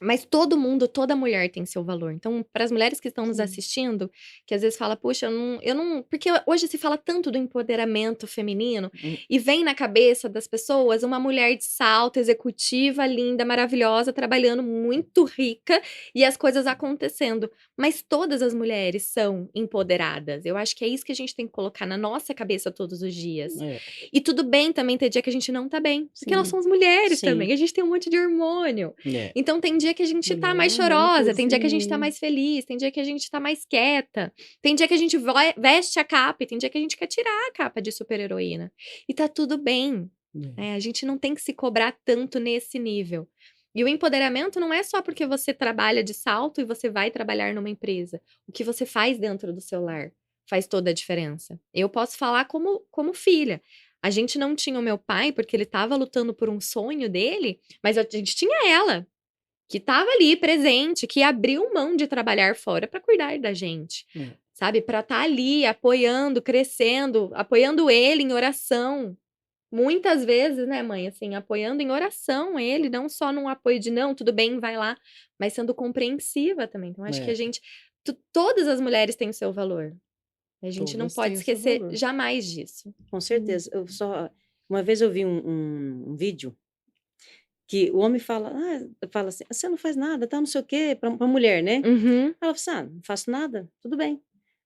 Mas todo mundo, toda mulher tem seu valor. Então, para as mulheres que estão nos Sim. assistindo, que às vezes fala, puxa, eu não. Porque hoje se fala tanto do empoderamento feminino Hum, e vem na cabeça das pessoas uma mulher de salto, executiva, linda, maravilhosa, trabalhando muito rica e as coisas acontecendo. Mas todas as mulheres são empoderadas. Eu acho que é isso que a gente tem que colocar na nossa cabeça todos os dias. é, E tudo bem também ter dia que a gente não tá bem. Porque nós Sim. somos mulheres Sim. também. A gente tem um monte de hormônio. é. Então tem dia que a gente tá Mulher mais é hormônio chorosa, tudo. tem dia que a gente tá mais feliz, tem dia que a gente tá mais quieta, tem dia que a gente veste a capa e tem dia que a gente quer tirar a capa de super-heroína. E tá tudo bem, É, né? A gente não tem que se cobrar tanto nesse nível. E o empoderamento não é só porque você trabalha de salto e você vai trabalhar numa empresa. O que você faz dentro do seu lar faz toda a diferença. Eu posso falar como filha. A gente não tinha o meu pai porque ele estava lutando por um sonho dele, mas a gente tinha ela que estava ali presente, que abriu mão de trabalhar fora para cuidar da gente, é. sabe? Para estar ali apoiando, crescendo, apoiando ele em oração. Muitas vezes, né, mãe, assim, apoiando em oração ele, não só num apoio de não, tudo bem, vai lá, mas sendo compreensiva também. Então, acho que a É, gente, todas as mulheres têm o seu valor. A gente não todas têm pode o seu esquecer valor. jamais disso. Com certeza. Uma vez eu vi um vídeo que o homem fala assim: "Você não faz nada, tá, não sei o quê", pra mulher, né. Uhum. Ela fala assim: "Ah, não faço nada, tudo bem".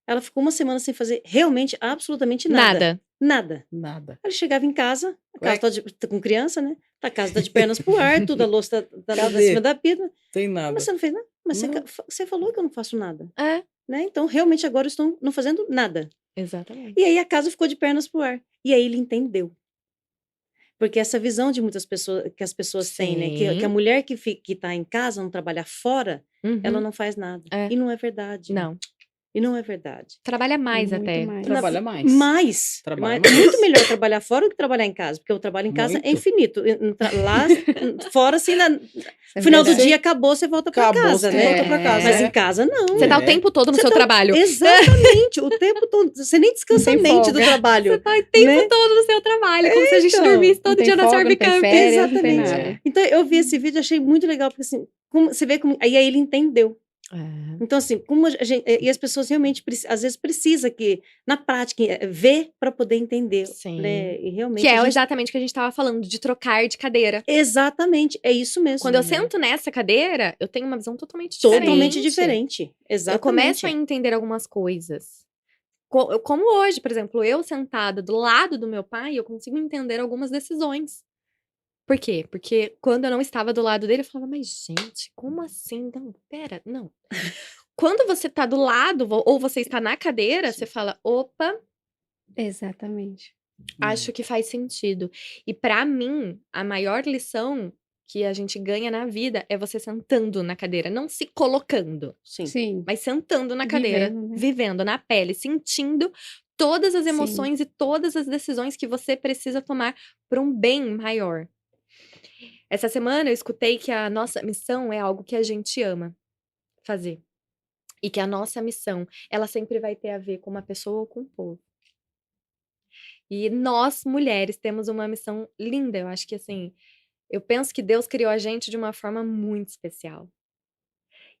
Ela ficou uma semana sem fazer realmente absolutamente nada. Nada. Nada. Nada. Ele chegava em casa, A casa tá com criança, né? A casa tá de pernas pro ar, tudo, a louça tá em Cadê? cima da pia. Tem Mas nada. você não fez nada? Mas Não. você falou que eu não faço nada, É, né? Então, realmente, agora eu estou não fazendo nada. exatamente. E aí a casa ficou de pernas pro ar. E aí ele entendeu. Porque essa visão de muitas pessoas, que as pessoas têm, né? Que a Sim. mulher que tá em casa, não trabalhar fora, ela Uhum. não faz nada. É. E não é verdade. Não. E não é verdade. Trabalha mais Muito até. mais. Trabalha mais. Mais. Trabalha É mais. muito melhor trabalhar fora do que trabalhar em casa, porque o trabalho em casa é Muito. infinito. Lá fora, assim, no É final do verdade. dia acabou, você volta para Acabou, casa, você né? volta pra casa. Mas É. em casa, não. Você tá o É. tempo todo no Você seu tá- trabalho. Exatamente, o tempo todo. Você nem descansa a Não tem mente do folga. trabalho. Você tá o tempo né? todo no seu trabalho, como se a gente então. dormisse Não todo tem dia na folga, não tem Servicamp. férias, não tem Exatamente. nada. Então, eu vi esse vídeo, achei muito legal, porque assim, você vê como. Aí ele entendeu. É. Então, assim, como a gente. E as pessoas realmente, às vezes, precisa que, na prática, ver para poder entender. Sim. Né? E realmente. Que é a gente- exatamente o que a gente tava falando, de trocar de cadeira. Exatamente, é isso mesmo. Quando eu sento nessa cadeira, eu tenho uma visão totalmente diferente. Totalmente diferente. Eu Exatamente. começo a entender algumas coisas. Como hoje, por exemplo, eu sentada do lado do meu pai, eu consigo entender algumas decisões. Por quê? Porque quando eu não estava do lado dele, eu falava, mas gente, como assim? Não, pera, não. Quando você tá do lado, ou você está na cadeira, você fala, opa, Exatamente. acho que faz sentido. E pra mim, a maior lição que a gente ganha na vida é você sentando na cadeira, não se colocando, Sim. Sim. mas sentando na cadeira, Vivendo, né? vivendo na pele, sentindo todas as Sim. emoções e todas as decisões que você precisa tomar para um bem maior. Essa semana eu escutei que a nossa missão é algo que a gente ama fazer. E que a nossa missão, ela sempre vai ter a ver com uma pessoa ou com um povo. E nós, mulheres, temos uma missão linda. Eu acho que, assim, eu penso que Deus criou a gente de uma forma muito especial.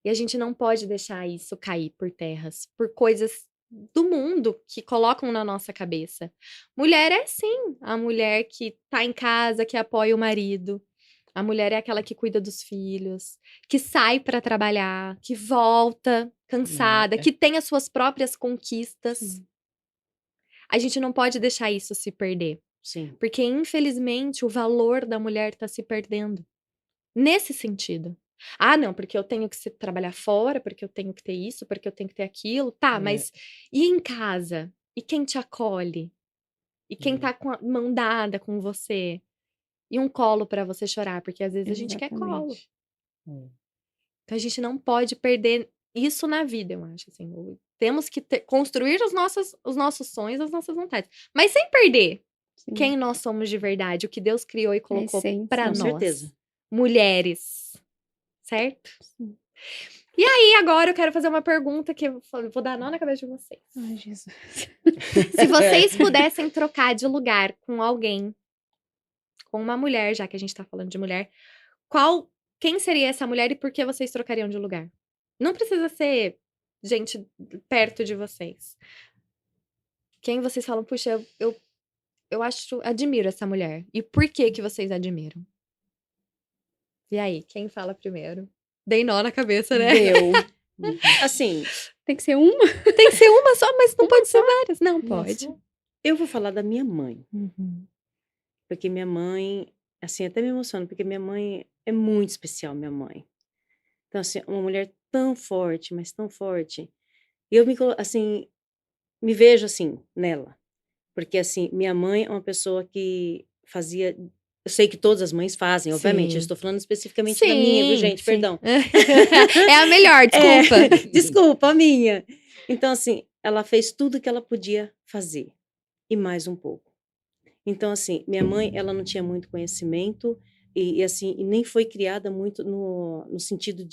E a gente não pode deixar isso cair por terras, por coisas do mundo que colocam na nossa cabeça. Mulher é sim a mulher que tá em casa, que apoia o marido. A mulher é aquela que cuida dos filhos, que sai para trabalhar, que volta cansada, É. que tem as suas próprias conquistas. Sim. A gente não pode deixar isso se perder. Sim. Porque, infelizmente, o valor da mulher tá se perdendo. Nesse sentido. Ah, não, porque eu tenho que trabalhar fora, porque eu tenho que ter isso, porque eu tenho que ter aquilo. Tá, É. mas e em casa? E quem te acolhe? E quem tá com a mão dada com você? E um colo pra você chorar, porque às vezes a gente quer colo. Exatamente. É. Então a gente não pode perder isso na vida, eu acho. Assim. Temos que construir os nossos sonhos, as nossas vontades. Mas sem perder Sim. quem nós somos de verdade, o que Deus criou e colocou essência. pra Com nós. certeza. Mulheres. Certo? Sim. E aí, agora eu quero fazer uma pergunta que eu vou dar nó na cabeça de vocês. Ai, Jesus. Se vocês pudessem trocar de lugar com alguém, com uma mulher, já que a gente tá falando de mulher, quem seria essa mulher e por que vocês trocariam de lugar? Não precisa ser gente perto de vocês. Quem vocês falam, puxa, eu admiro essa mulher. E por que que vocês admiram? E aí, quem fala primeiro? Dei nó na cabeça, né? Deu. Assim, Tem que ser uma? Tem que ser uma só, mas não pode ser várias. Não Uma pode. só. eu vou falar da minha mãe. Uhum. Porque minha mãe, assim, até me emociona, porque minha mãe é muito especial, minha mãe. Então, assim, uma mulher tão forte, mas tão forte. E eu assim, me vejo assim, nela. Porque, assim, minha mãe é uma pessoa que fazia. Eu sei que todas as mães fazem, obviamente. Sim. Eu estou falando especificamente da minha, viu, gente? sim. Perdão. É a melhor, desculpa. Desculpa, a minha. Então, assim, ela fez tudo que ela podia fazer. E mais um pouco. Então, assim, minha mãe, ela não tinha muito conhecimento e assim, e nem foi criada muito no sentido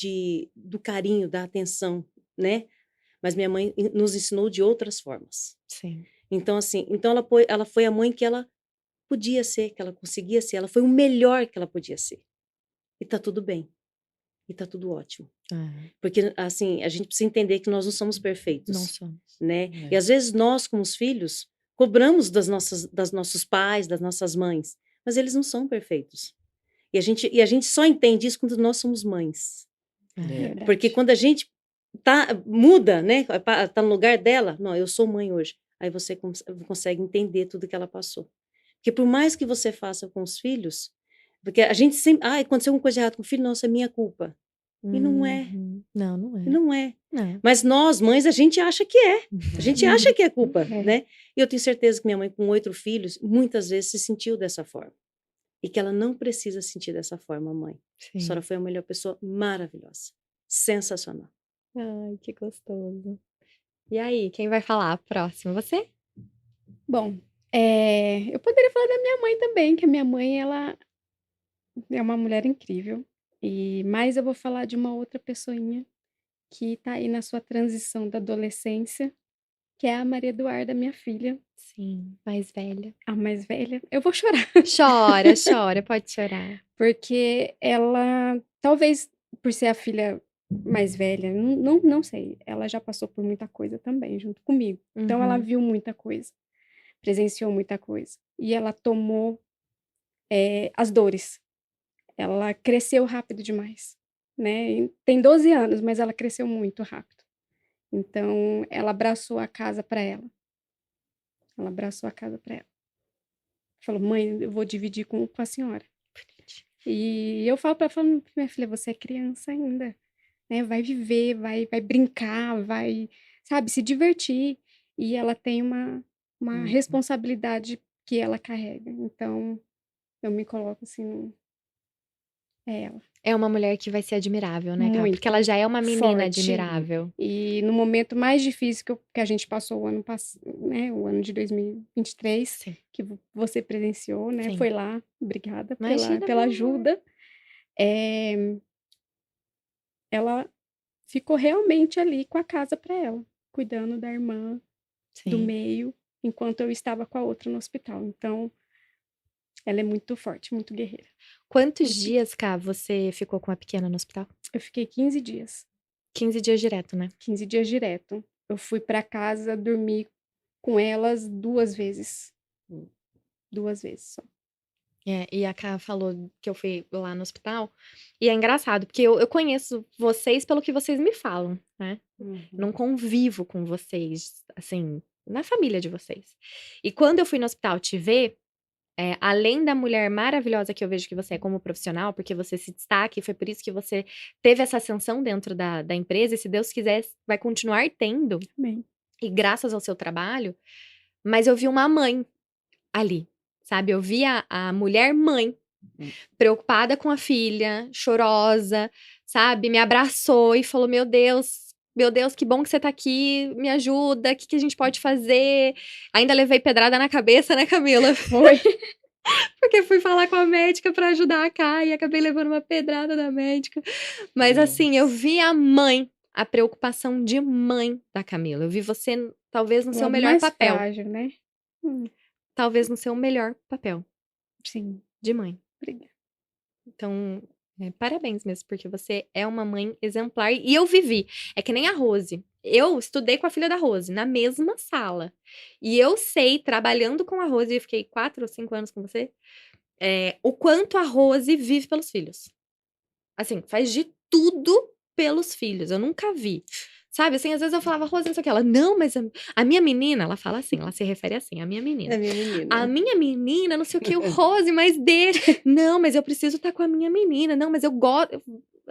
do carinho, da atenção, né? Mas minha mãe nos ensinou de outras formas. Sim. Então, assim, ela foi a mãe que ela podia ser, que ela conseguia ser, ela foi o melhor que ela podia ser. E tá tudo bem. E tá tudo ótimo. Porque, assim, a gente precisa entender que nós não somos perfeitos. Não somos. Né? É. E às vezes nós, como os filhos, cobramos dos nossos pais, das nossas mães, mas eles não são perfeitos. E a gente só entende isso quando nós somos mães. É. Verdade. Porque quando a gente muda, né? Tá no lugar dela, não, eu sou mãe hoje. Aí você consegue entender tudo que ela passou. Porque por mais que você faça com os filhos, porque a gente sempre, aconteceu alguma coisa errada com o filho, nossa, é minha culpa. E não é, Não, não e é. não é. Não. Mas nós, mães, a gente acha que é. A gente acha que é culpa, É. né? E eu tenho certeza que minha mãe, com 8 filhos, muitas vezes se sentiu dessa forma. E que ela não precisa sentir dessa forma, mãe. A senhora Sim. foi a melhor pessoa, maravilhosa. Sensacional. Ai, que gostoso. E aí, quem vai falar próximo? Você? Bom, eu poderia falar da minha mãe também, que a minha mãe, ela é uma mulher incrível. Mas eu vou falar de uma outra pessoinha que tá aí na sua transição da adolescência, que é a Maria Eduarda, minha filha, Sim, mais velha. a mais velha. Eu vou chorar, Chora, chora, pode chorar. porque ela, talvez por ser a filha mais velha, não sei, ela já passou por muita coisa também, junto comigo. Então ela Uhum. viu muita coisa, presenciou muita coisa. E ela tomou as dores. Ela cresceu rápido demais, né? E tem 12 anos, mas ela cresceu muito rápido. Então, ela abraçou a casa para ela. Ela abraçou a casa para ela. Falou, mãe, eu vou dividir com a senhora. E eu falo para ela, minha filha, você é criança ainda, né? Vai viver, vai brincar, vai, sabe, se divertir. E ela tem uma responsabilidade que ela carrega. Então, eu me coloco assim, é ela. É uma mulher que vai ser admirável, né, Cá? Porque ela Muito já é uma menina forte. admirável. E no momento mais difícil que a gente passou o ano passado, né, o ano de 2023, Sim. que você presenciou, né, Sim. foi lá, obrigada Imagina, pela meu amor. ajuda. Ela ficou realmente ali com a casa para ela, cuidando da irmã do Sim. meio, enquanto eu estava com a outra no hospital. Então, ela é muito forte, muito guerreira. Quantos dias, Cá, você ficou com a pequena no hospital? Eu fiquei 15 dias, 15 dias direto, né? 15 dias direto. Eu fui para casa dormir com elas 2 vezes. 2 vezes só. É, e a Cá falou que eu fui lá no hospital. E é engraçado, porque eu conheço vocês pelo que vocês me falam, né? Não convivo com vocês, assim, na família de vocês. E quando eu fui no hospital te ver, além da mulher maravilhosa que eu vejo que você é como profissional, porque você se destaca, e foi por isso que você teve essa ascensão dentro da empresa, e se Deus quiser, vai continuar tendo, Amém. e graças ao seu trabalho, mas eu vi uma mãe ali, sabe? Eu vi a mulher mãe, preocupada com a filha, chorosa, sabe? Me abraçou e falou: meu Deus, que bom que você tá aqui, me ajuda, o que que a gente pode fazer? Ainda levei pedrada na cabeça, né, Camila? Foi. Porque fui falar com a médica pra ajudar a Kai e acabei levando uma pedrada da médica. Mas assim, eu vi a mãe, a preocupação de mãe da Camila. Eu vi você talvez no O seu lado melhor mais papel. frágil, né? Talvez no seu melhor papel Sim. de mãe. Obrigada. Então, parabéns mesmo, porque você é uma mãe exemplar. E eu vivi. É que nem a Rose. Eu estudei com a filha da Rose, na mesma sala. E eu sei, trabalhando com a Rose, eu fiquei 4 ou 5 anos com você, o quanto a Rose vive pelos filhos. Assim, faz de tudo pelos filhos. Eu nunca vi. Sabe, assim, às vezes eu falava, Rose, não sei o que. Ela, não, mas a minha menina, ela fala assim, ela se refere assim, a minha menina. É minha menina. A minha menina, não sei o que, o Rose, mas deixa. Não, mas eu preciso estar com a minha menina. Não, mas eu gosto.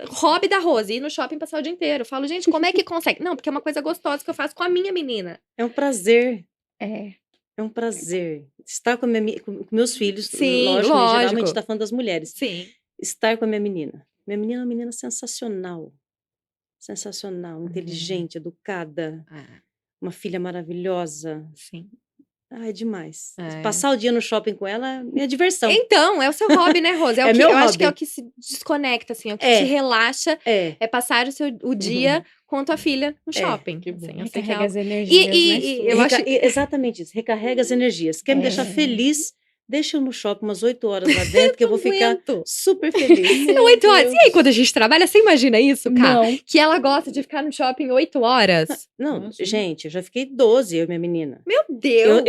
Hobby da Rose, ir no shopping passar o dia inteiro. Eu falo, gente, como é que consegue? Não, porque é uma coisa gostosa que eu faço com a minha menina. É um prazer. É. É um prazer. Estar com, com meus filhos, Sim, lógico, em geral, a gente lógico. está falando das mulheres. Sim. Estar com a minha menina. Minha menina é uma menina sensacional. Sensacional, inteligente, educada. Uma filha maravilhosa. Sim. Ah, é demais. É. Passar o dia no shopping com ela é minha diversão. Então, é o seu hobby, né, Rose? É meu eu acho que é o hobby. que se desconecta, assim, é o que É. te relaxa, É. é passar o dia com a tua filha no shopping. que bom. Assim, eu sei que é Recarrega algo... as energias, né? E eu acho... Exatamente isso. Recarrega as energias. Quer me deixar feliz? Deixa eu no shopping umas 8 horas lá dentro, que eu vou ficar aguento. super feliz. Não, 8 horas. E aí, quando a gente trabalha, você imagina isso, cara? Não. Que ela gosta de ficar no shopping 8 horas? Não, Nossa. gente, eu já fiquei 12, eu e minha menina. Meu Deus!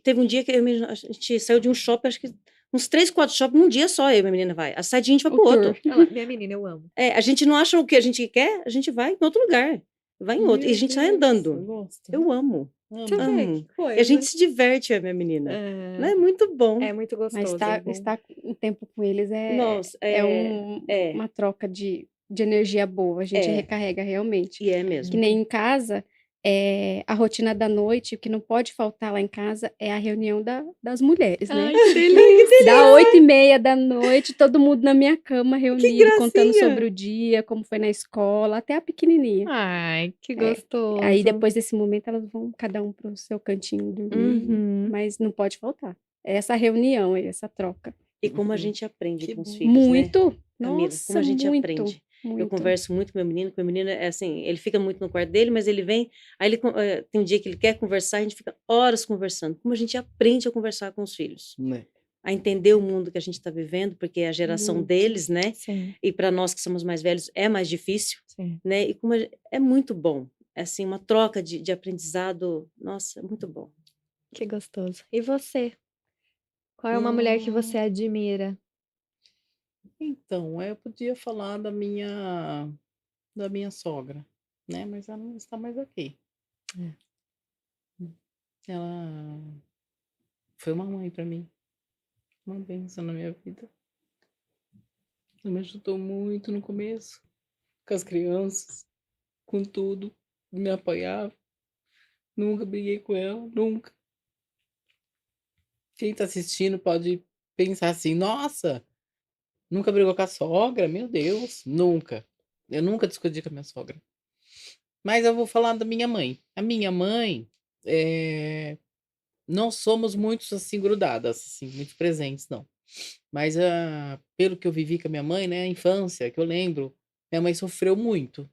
Teve um dia que a gente saiu de um shopping, acho que uns 3, 4 shoppings num dia só, eu e minha menina vai. A saidinha a gente vai O pro tour. outro. Ela, minha menina, eu amo. A gente não acha o que a gente quer, a gente vai em outro lugar. Vai em outro. E a gente sai andando. Eu gosto. Eu amo. Você Amo. vê Amo. que E a coisa. gente se diverte, eu e a minha menina. Não É, é muito bom. é muito Mas gostoso, é bom. estar um tempo com eles Nossa, é é. uma troca de energia boa, a gente É. recarrega realmente. E é Que mesmo. nem em casa, a rotina da noite, o que não pode faltar lá em casa é a reunião das mulheres, né? Ai, que delícia! Da 8h30 da noite, todo mundo na minha cama Que reunido, contando sobre gracinha. o dia, como foi na escola, até a pequenininha. Ai, que Aí gostoso. depois desse momento elas vão cada um pro seu cantinho dormir, Uhum. mas não pode faltar. É essa reunião aí, essa troca. E como a Uhum. gente aprende Que com os bom. filhos, né? Muito! Camila, como Nossa, a gente muito, aprende. Eu muito. converso muito com meu menino é assim, ele fica muito no quarto dele, mas ele vem, aí tem um dia que ele quer conversar, a gente fica horas conversando. Como a gente aprende a conversar com os filhos, Né? a entender o mundo que a gente está vivendo, porque é a geração Muito. deles, né? Sim, E para nós que somos mais velhos é mais difícil, sim. né? E como é muito bom, é assim, uma troca de aprendizado, nossa, é muito bom. Que gostoso. E você? Qual é uma mulher que você Hum, admira? Então, eu podia falar da minha sogra, né? Mas ela não está mais aqui. É. Ela foi uma mãe para mim, uma bênção na minha vida. Ela me ajudou muito no começo, com as crianças, com tudo. Me apoiava. Nunca briguei com ela, nunca. Quem tá assistindo pode pensar assim: nossa, nunca brigou com a sogra? Meu Deus, nunca. Eu nunca discuti com a minha sogra. Mas eu vou falar da minha mãe. A minha mãe, não somos muitos assim grudadas, assim, muito presentes, não. Mas pelo que eu vivi com a minha mãe, né, a infância, que eu lembro, minha mãe sofreu muito,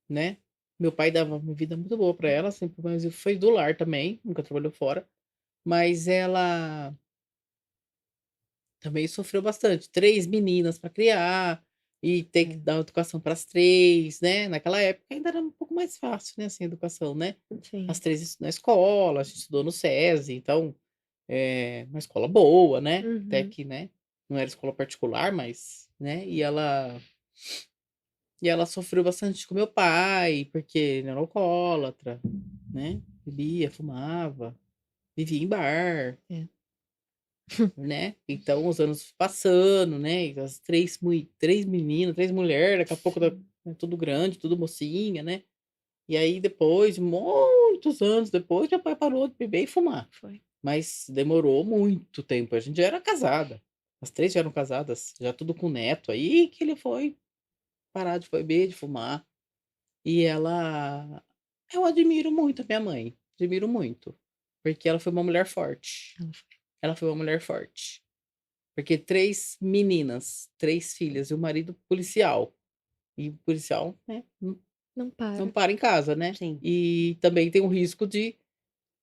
né? Meu pai dava uma vida muito boa para ela, sempre, mas foi do lar também, nunca trabalhou fora. Mas ela também sofreu bastante. 3 meninas para criar, e ter que dar educação para as 3, né. Naquela época ainda era um pouco mais fácil, né, assim, a educação, né. As Sim. 3 na escola, a gente estudou no SESI, então, uma escola boa, né, até Uhum. que, né, não era escola particular, mas, né, e ela sofreu bastante com meu pai, porque ele era alcoólatra, né, bebia, fumava, vivia em bar. É. Né, então os anos passando, né, e as 3 meninas, 3 mulher, daqui a pouco né, tudo grande, tudo mocinha, né. E aí depois, muitos anos depois, meu pai parou de beber e fumar, Foi. mas demorou muito tempo, a gente já era casada, as 3 já eram casadas, já tudo com neto, aí que ele foi parar de beber, de fumar. E eu admiro muito a minha mãe, admiro muito, porque ela foi uma mulher forte, Ela foi. ela foi uma mulher forte. Porque 3 meninas, 3 filhas e o marido policial. E o policial, né, Não não para. para em casa, né. Sim. E também tem o risco de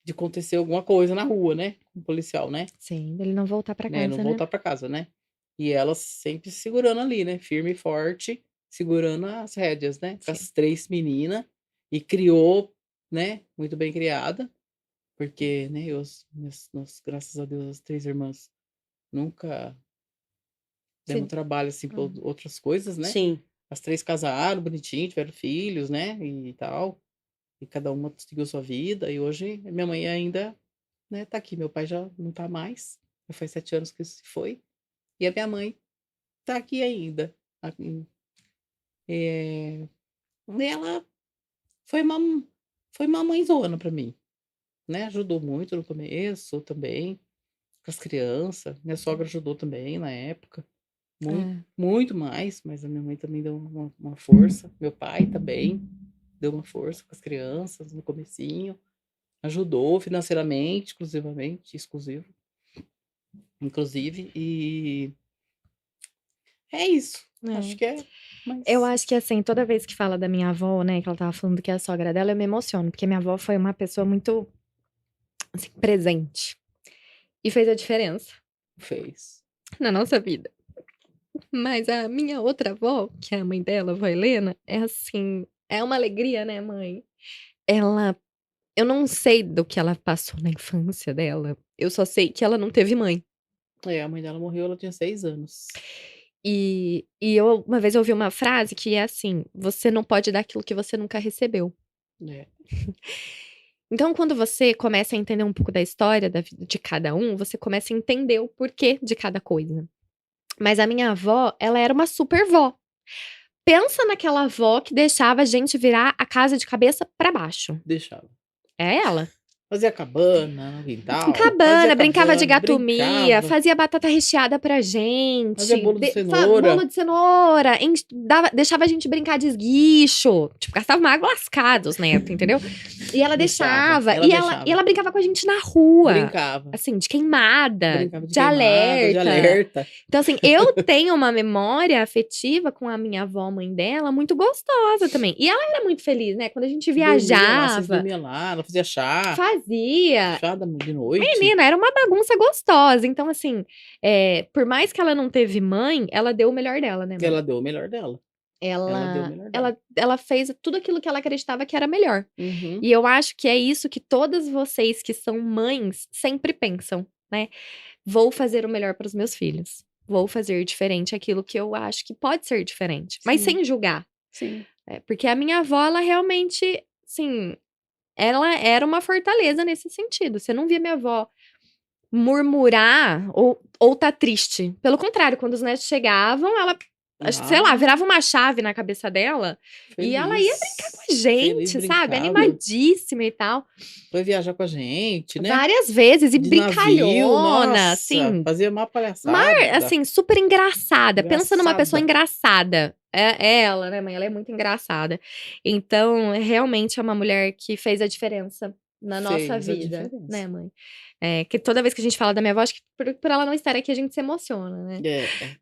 acontecer alguma coisa na rua, né, com o policial, né, Sim, ele não voltar pra né, não casa, né? voltar para casa, né. E ela sempre segurando ali, né, firme e forte, segurando as rédeas, né, com Sim. as 3 menina, e criou, né, muito bem criada, porque, né, graças a Deus, as 3 irmãs nunca demos Se trabalho, assim, pra outras coisas, né. Sim. As 3 casaram bonitinho, tiveram filhos, né, e tal, e cada uma seguiu sua vida, e hoje minha mãe ainda, né, tá aqui. Meu pai já não tá mais, já faz 7 anos que se foi, e a minha mãe tá aqui ainda. Aqui, ela foi uma foi uma mãezona pra mim, né, ajudou muito no começo também, com as crianças. Minha sogra ajudou também na época, muito, É. muito mais, mas a minha mãe também deu uma força, meu pai também deu uma força com as crianças no comecinho, ajudou financeiramente, inclusive, e é isso, acho É. que é Eu mas acho que, assim, toda vez que fala da minha avó, né, que ela estava falando que é a sogra dela, eu me emociono, porque minha avó foi uma pessoa muito, assim, presente. E fez a diferença fez. na nossa vida. Mas a minha outra avó, que é a mãe dela, a avó Helena, é assim, é uma alegria, né, mãe? Ela Eu não sei do que ela passou na infância dela, eu só sei que ela não teve mãe. É, a mãe dela morreu, ela tinha 6 anos. E eu uma vez ouvi uma frase que é assim: "Você não pode dar aquilo que você nunca recebeu". É, Então, quando você começa a entender um pouco da história da vida de cada um, você começa a entender o porquê de cada coisa. Mas a minha avó, ela era uma super vó. Pensa naquela avó que deixava a gente virar a casa de cabeça pra baixo. Deixava. É ela. Fazia cabana no quintal, Cabana, brincava de cabana, gatomia, brincava, fazia batata recheada pra fazia gente, bolo de bolo cenoura. de cenoura, deixava a gente brincar de esguicho. Tipo, gastava uma água lascada os netos, entendeu? E ela deixava. Ela E deixava. ela brincava com a gente na rua. Brincava. Assim, de queimada, Brincava de de queimada, alerta. de alerta. Então, assim, eu tenho uma memória afetiva com a minha avó, mãe dela, muito gostosa também. E ela era muito feliz, né? Quando a gente Dormia lá, vocês viajava, dormiam lá, ela fazia chá. fazia. Chá de noite. Menina, era uma bagunça gostosa. Então, assim, por mais que ela não teve mãe, ela deu o melhor dela, né, mãe? Ela deu o melhor dela. Ela deu o melhor dela. Ela fez tudo aquilo que ela acreditava que era melhor. Uhum. E eu acho que é isso que todas vocês que são mães sempre pensam, né? Vou fazer o melhor para os meus filhos. Vou fazer diferente aquilo que eu acho que pode ser diferente, mas Sim. sem julgar. Sim. Porque a minha avó, ela realmente, assim, ela era uma fortaleza nesse sentido. Você não via minha avó murmurar ou tá triste. Pelo contrário, quando os netos chegavam, ela, sei lá, virava uma chave na cabeça dela e ela ia brincar com a gente, sabe? brincava. Animadíssima e tal. Foi viajar com a gente, né? Várias vezes, e De navio, brincalhona, nossa, assim. fazia uma palhaçada. Assim, super engraçada. Pensa numa pessoa Engraçada. engraçada. É ela, né, mãe? Ela é muito engraçada. Então, realmente é uma mulher que fez a diferença na nossa Fez a vida, diferença. né, mãe? Que toda vez que a gente fala da minha avó, acho que por ela não estar aqui, a gente se emociona, né?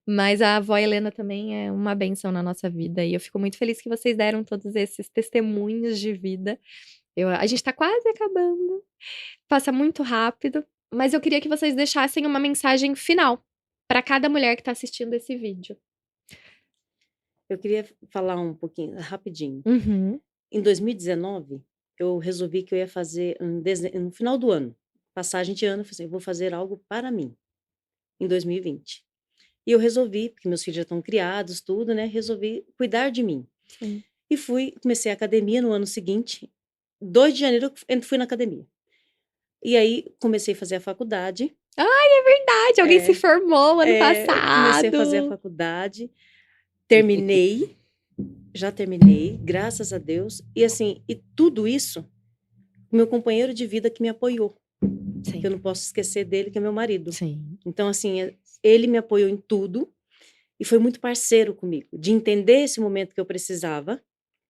Mas a avó Helena também é uma bênção na nossa vida. E eu fico muito feliz que vocês deram todos esses testemunhos de vida. A gente tá quase acabando. Passa muito rápido. Mas eu queria que vocês deixassem uma mensagem final para cada mulher que tá assistindo esse vídeo. Eu queria falar um pouquinho, rapidinho. Uhum. Em 2019, eu resolvi que eu ia fazer, no final do ano, passagem de ano, eu falei assim, eu vou fazer algo para mim, em 2020. E eu resolvi, porque meus filhos já estão criados, tudo, né? Resolvi cuidar de mim. Sim. E comecei a academia no ano seguinte. 2 de janeiro eu fui na academia. E aí comecei a fazer a faculdade. Ai, é verdade! Alguém se formou ano passado. Comecei a fazer a faculdade. Terminei. Já terminei, graças a Deus. E assim, e tudo isso, meu companheiro de vida que me apoiou. Sim. Que eu não posso esquecer dele, que é meu marido. Sim. Então, assim, ele me apoiou em tudo e foi muito parceiro comigo, de entender esse momento que eu precisava,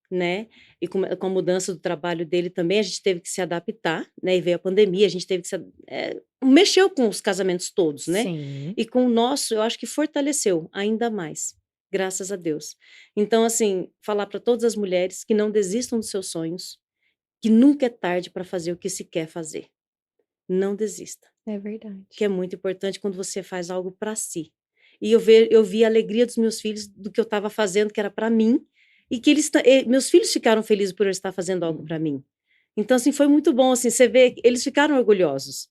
né? E com a mudança do trabalho dele também, a gente teve que se adaptar, né? E veio a pandemia, a gente teve que mexeu com os casamentos todos, né? Sim. E com o nosso, eu acho que fortaleceu ainda mais, graças a Deus. Então, assim, falar para todas as mulheres que não desistam dos seus sonhos, que nunca é tarde para fazer o que se quer fazer. Não desista. É verdade. Que é muito importante quando você faz algo para si. E eu vi a alegria dos meus filhos do que eu estava fazendo, que era para mim, e que meus filhos ficaram felizes por eu estar fazendo algo para mim. Então, assim, foi muito bom, assim, você vê, eles ficaram orgulhosos.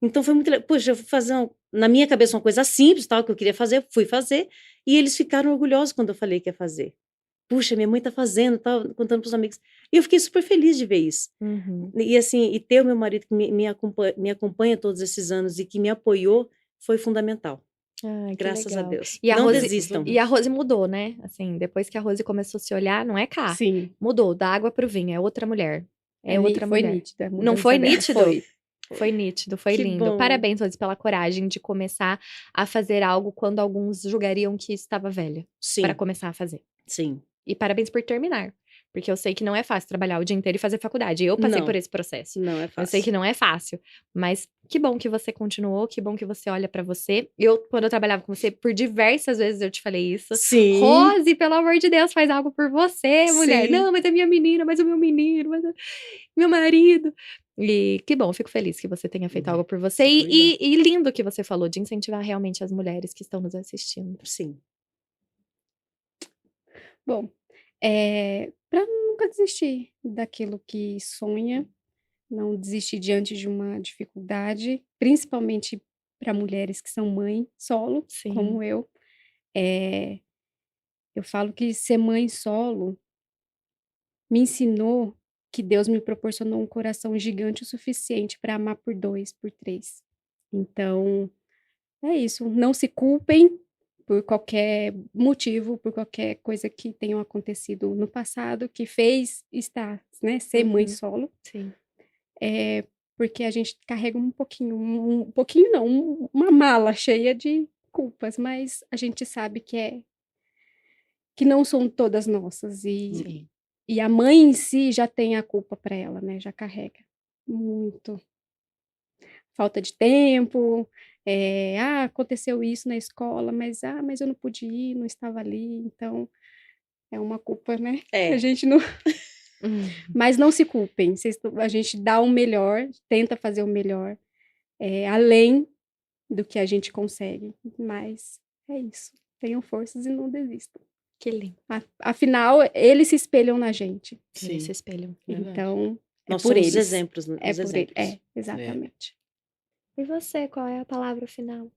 Então, foi muito legal. Poxa, eu fui fazer, na minha cabeça, uma coisa simples, tal, que eu queria fazer, fui fazer, e eles ficaram orgulhosos quando eu falei que ia fazer. Puxa, minha mãe tá fazendo, tal, contando pros amigos. E eu fiquei super feliz de ver isso. Uhum. E assim, e ter o meu marido que me acompanha todos esses anos e que me apoiou, foi fundamental. Ai, que Graças a legal. Deus. E a Não Rose, desistam. E a Rose mudou, né? Assim, depois que a Rose começou a se olhar, não é cá. Sim. Mudou, da água pro vinho, é outra mulher. É outra Foi mulher. nítido. a Não mudança foi dela. nítido? Foi. Foi nítido, foi Que lindo. bom. Parabéns, Rose, pela coragem de começar a fazer algo quando alguns julgariam que estava velha Sim, para começar a fazer. sim. E parabéns por terminar. Porque eu sei que não é fácil trabalhar o dia inteiro e fazer faculdade. Eu passei Não. por esse processo. Não é Eu fácil. sei que não é fácil. Mas que bom que você continuou, que bom que você olha pra você. Quando eu trabalhava com você, por diversas vezes eu te falei isso. Sim. Rose, pelo amor de Deus, faz algo por você, mulher. Sim. Não, mas é minha menina, mas o meu menino, mas meu marido. E que bom, fico feliz que você tenha feito algo por você. E lindo que você falou de incentivar realmente as mulheres que estão nos assistindo. Sim. Bom, para nunca desistir daquilo que sonha, não desistir diante de uma dificuldade, principalmente para mulheres que são mãe solo, Sim. como eu. Eu falo que ser mãe solo me ensinou que Deus me proporcionou um coração gigante o suficiente para amar por 2, por 3. Então, é isso. Não se culpem por qualquer motivo, por qualquer coisa que tenha acontecido no passado, que fez estar, né, ser mãe Uhum. solo. Sim. Porque a gente carrega um pouquinho, um pouquinho não, uma mala cheia de culpas, mas a gente sabe que não são todas nossas. Sim. E a mãe em si já tem a culpa para ela, né? Já carrega muito. Falta de tempo, aconteceu isso na escola, mas eu não pude ir, não estava ali, então é uma culpa, né? A É. gente não. Hum. Mas não se culpem, a gente dá o melhor, tenta fazer o melhor, além do que a gente consegue. Mas é isso. Tenham forças e não desistam. Que lindo. Afinal, eles se espelham na gente. Eles se Sim, espelham. verdade. Então, é Nós por somos os eles. exemplos, né? É Os por ele. exemplos. Exatamente. E você, qual é a palavra final?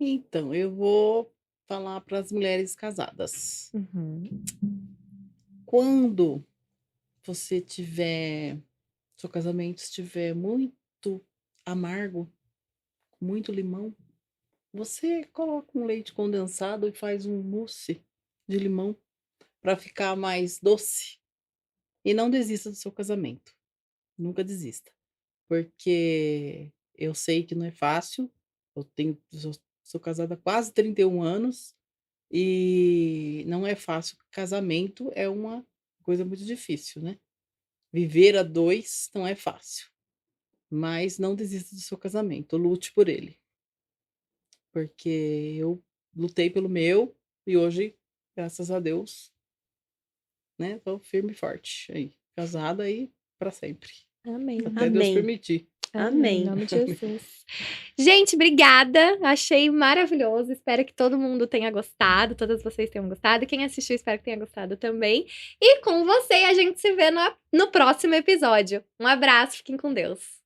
Então, eu vou falar para as mulheres casadas. Uhum. Quando você seu casamento estiver muito amargo, com muito limão, você coloca um leite condensado e faz um mousse de limão para ficar mais doce. E não desista do seu casamento. Nunca desista. Porque eu sei que não é fácil. Sou casada há quase 31 anos e não é fácil. Casamento é uma coisa muito difícil, né? Viver a 2 não é fácil. Mas não desista do seu casamento, lute por ele. Porque eu lutei pelo meu e hoje, graças a Deus, né, tô firme e forte aí, casada aí para sempre, Amém. até Deus Amém. permitir. Em Amém. nome de Jesus. Gente, obrigada. Achei maravilhoso. Espero que todo mundo tenha gostado, todas vocês tenham gostado. Quem assistiu, espero que tenha gostado também. E com você, a gente se vê no próximo episódio. Um abraço, fiquem com Deus.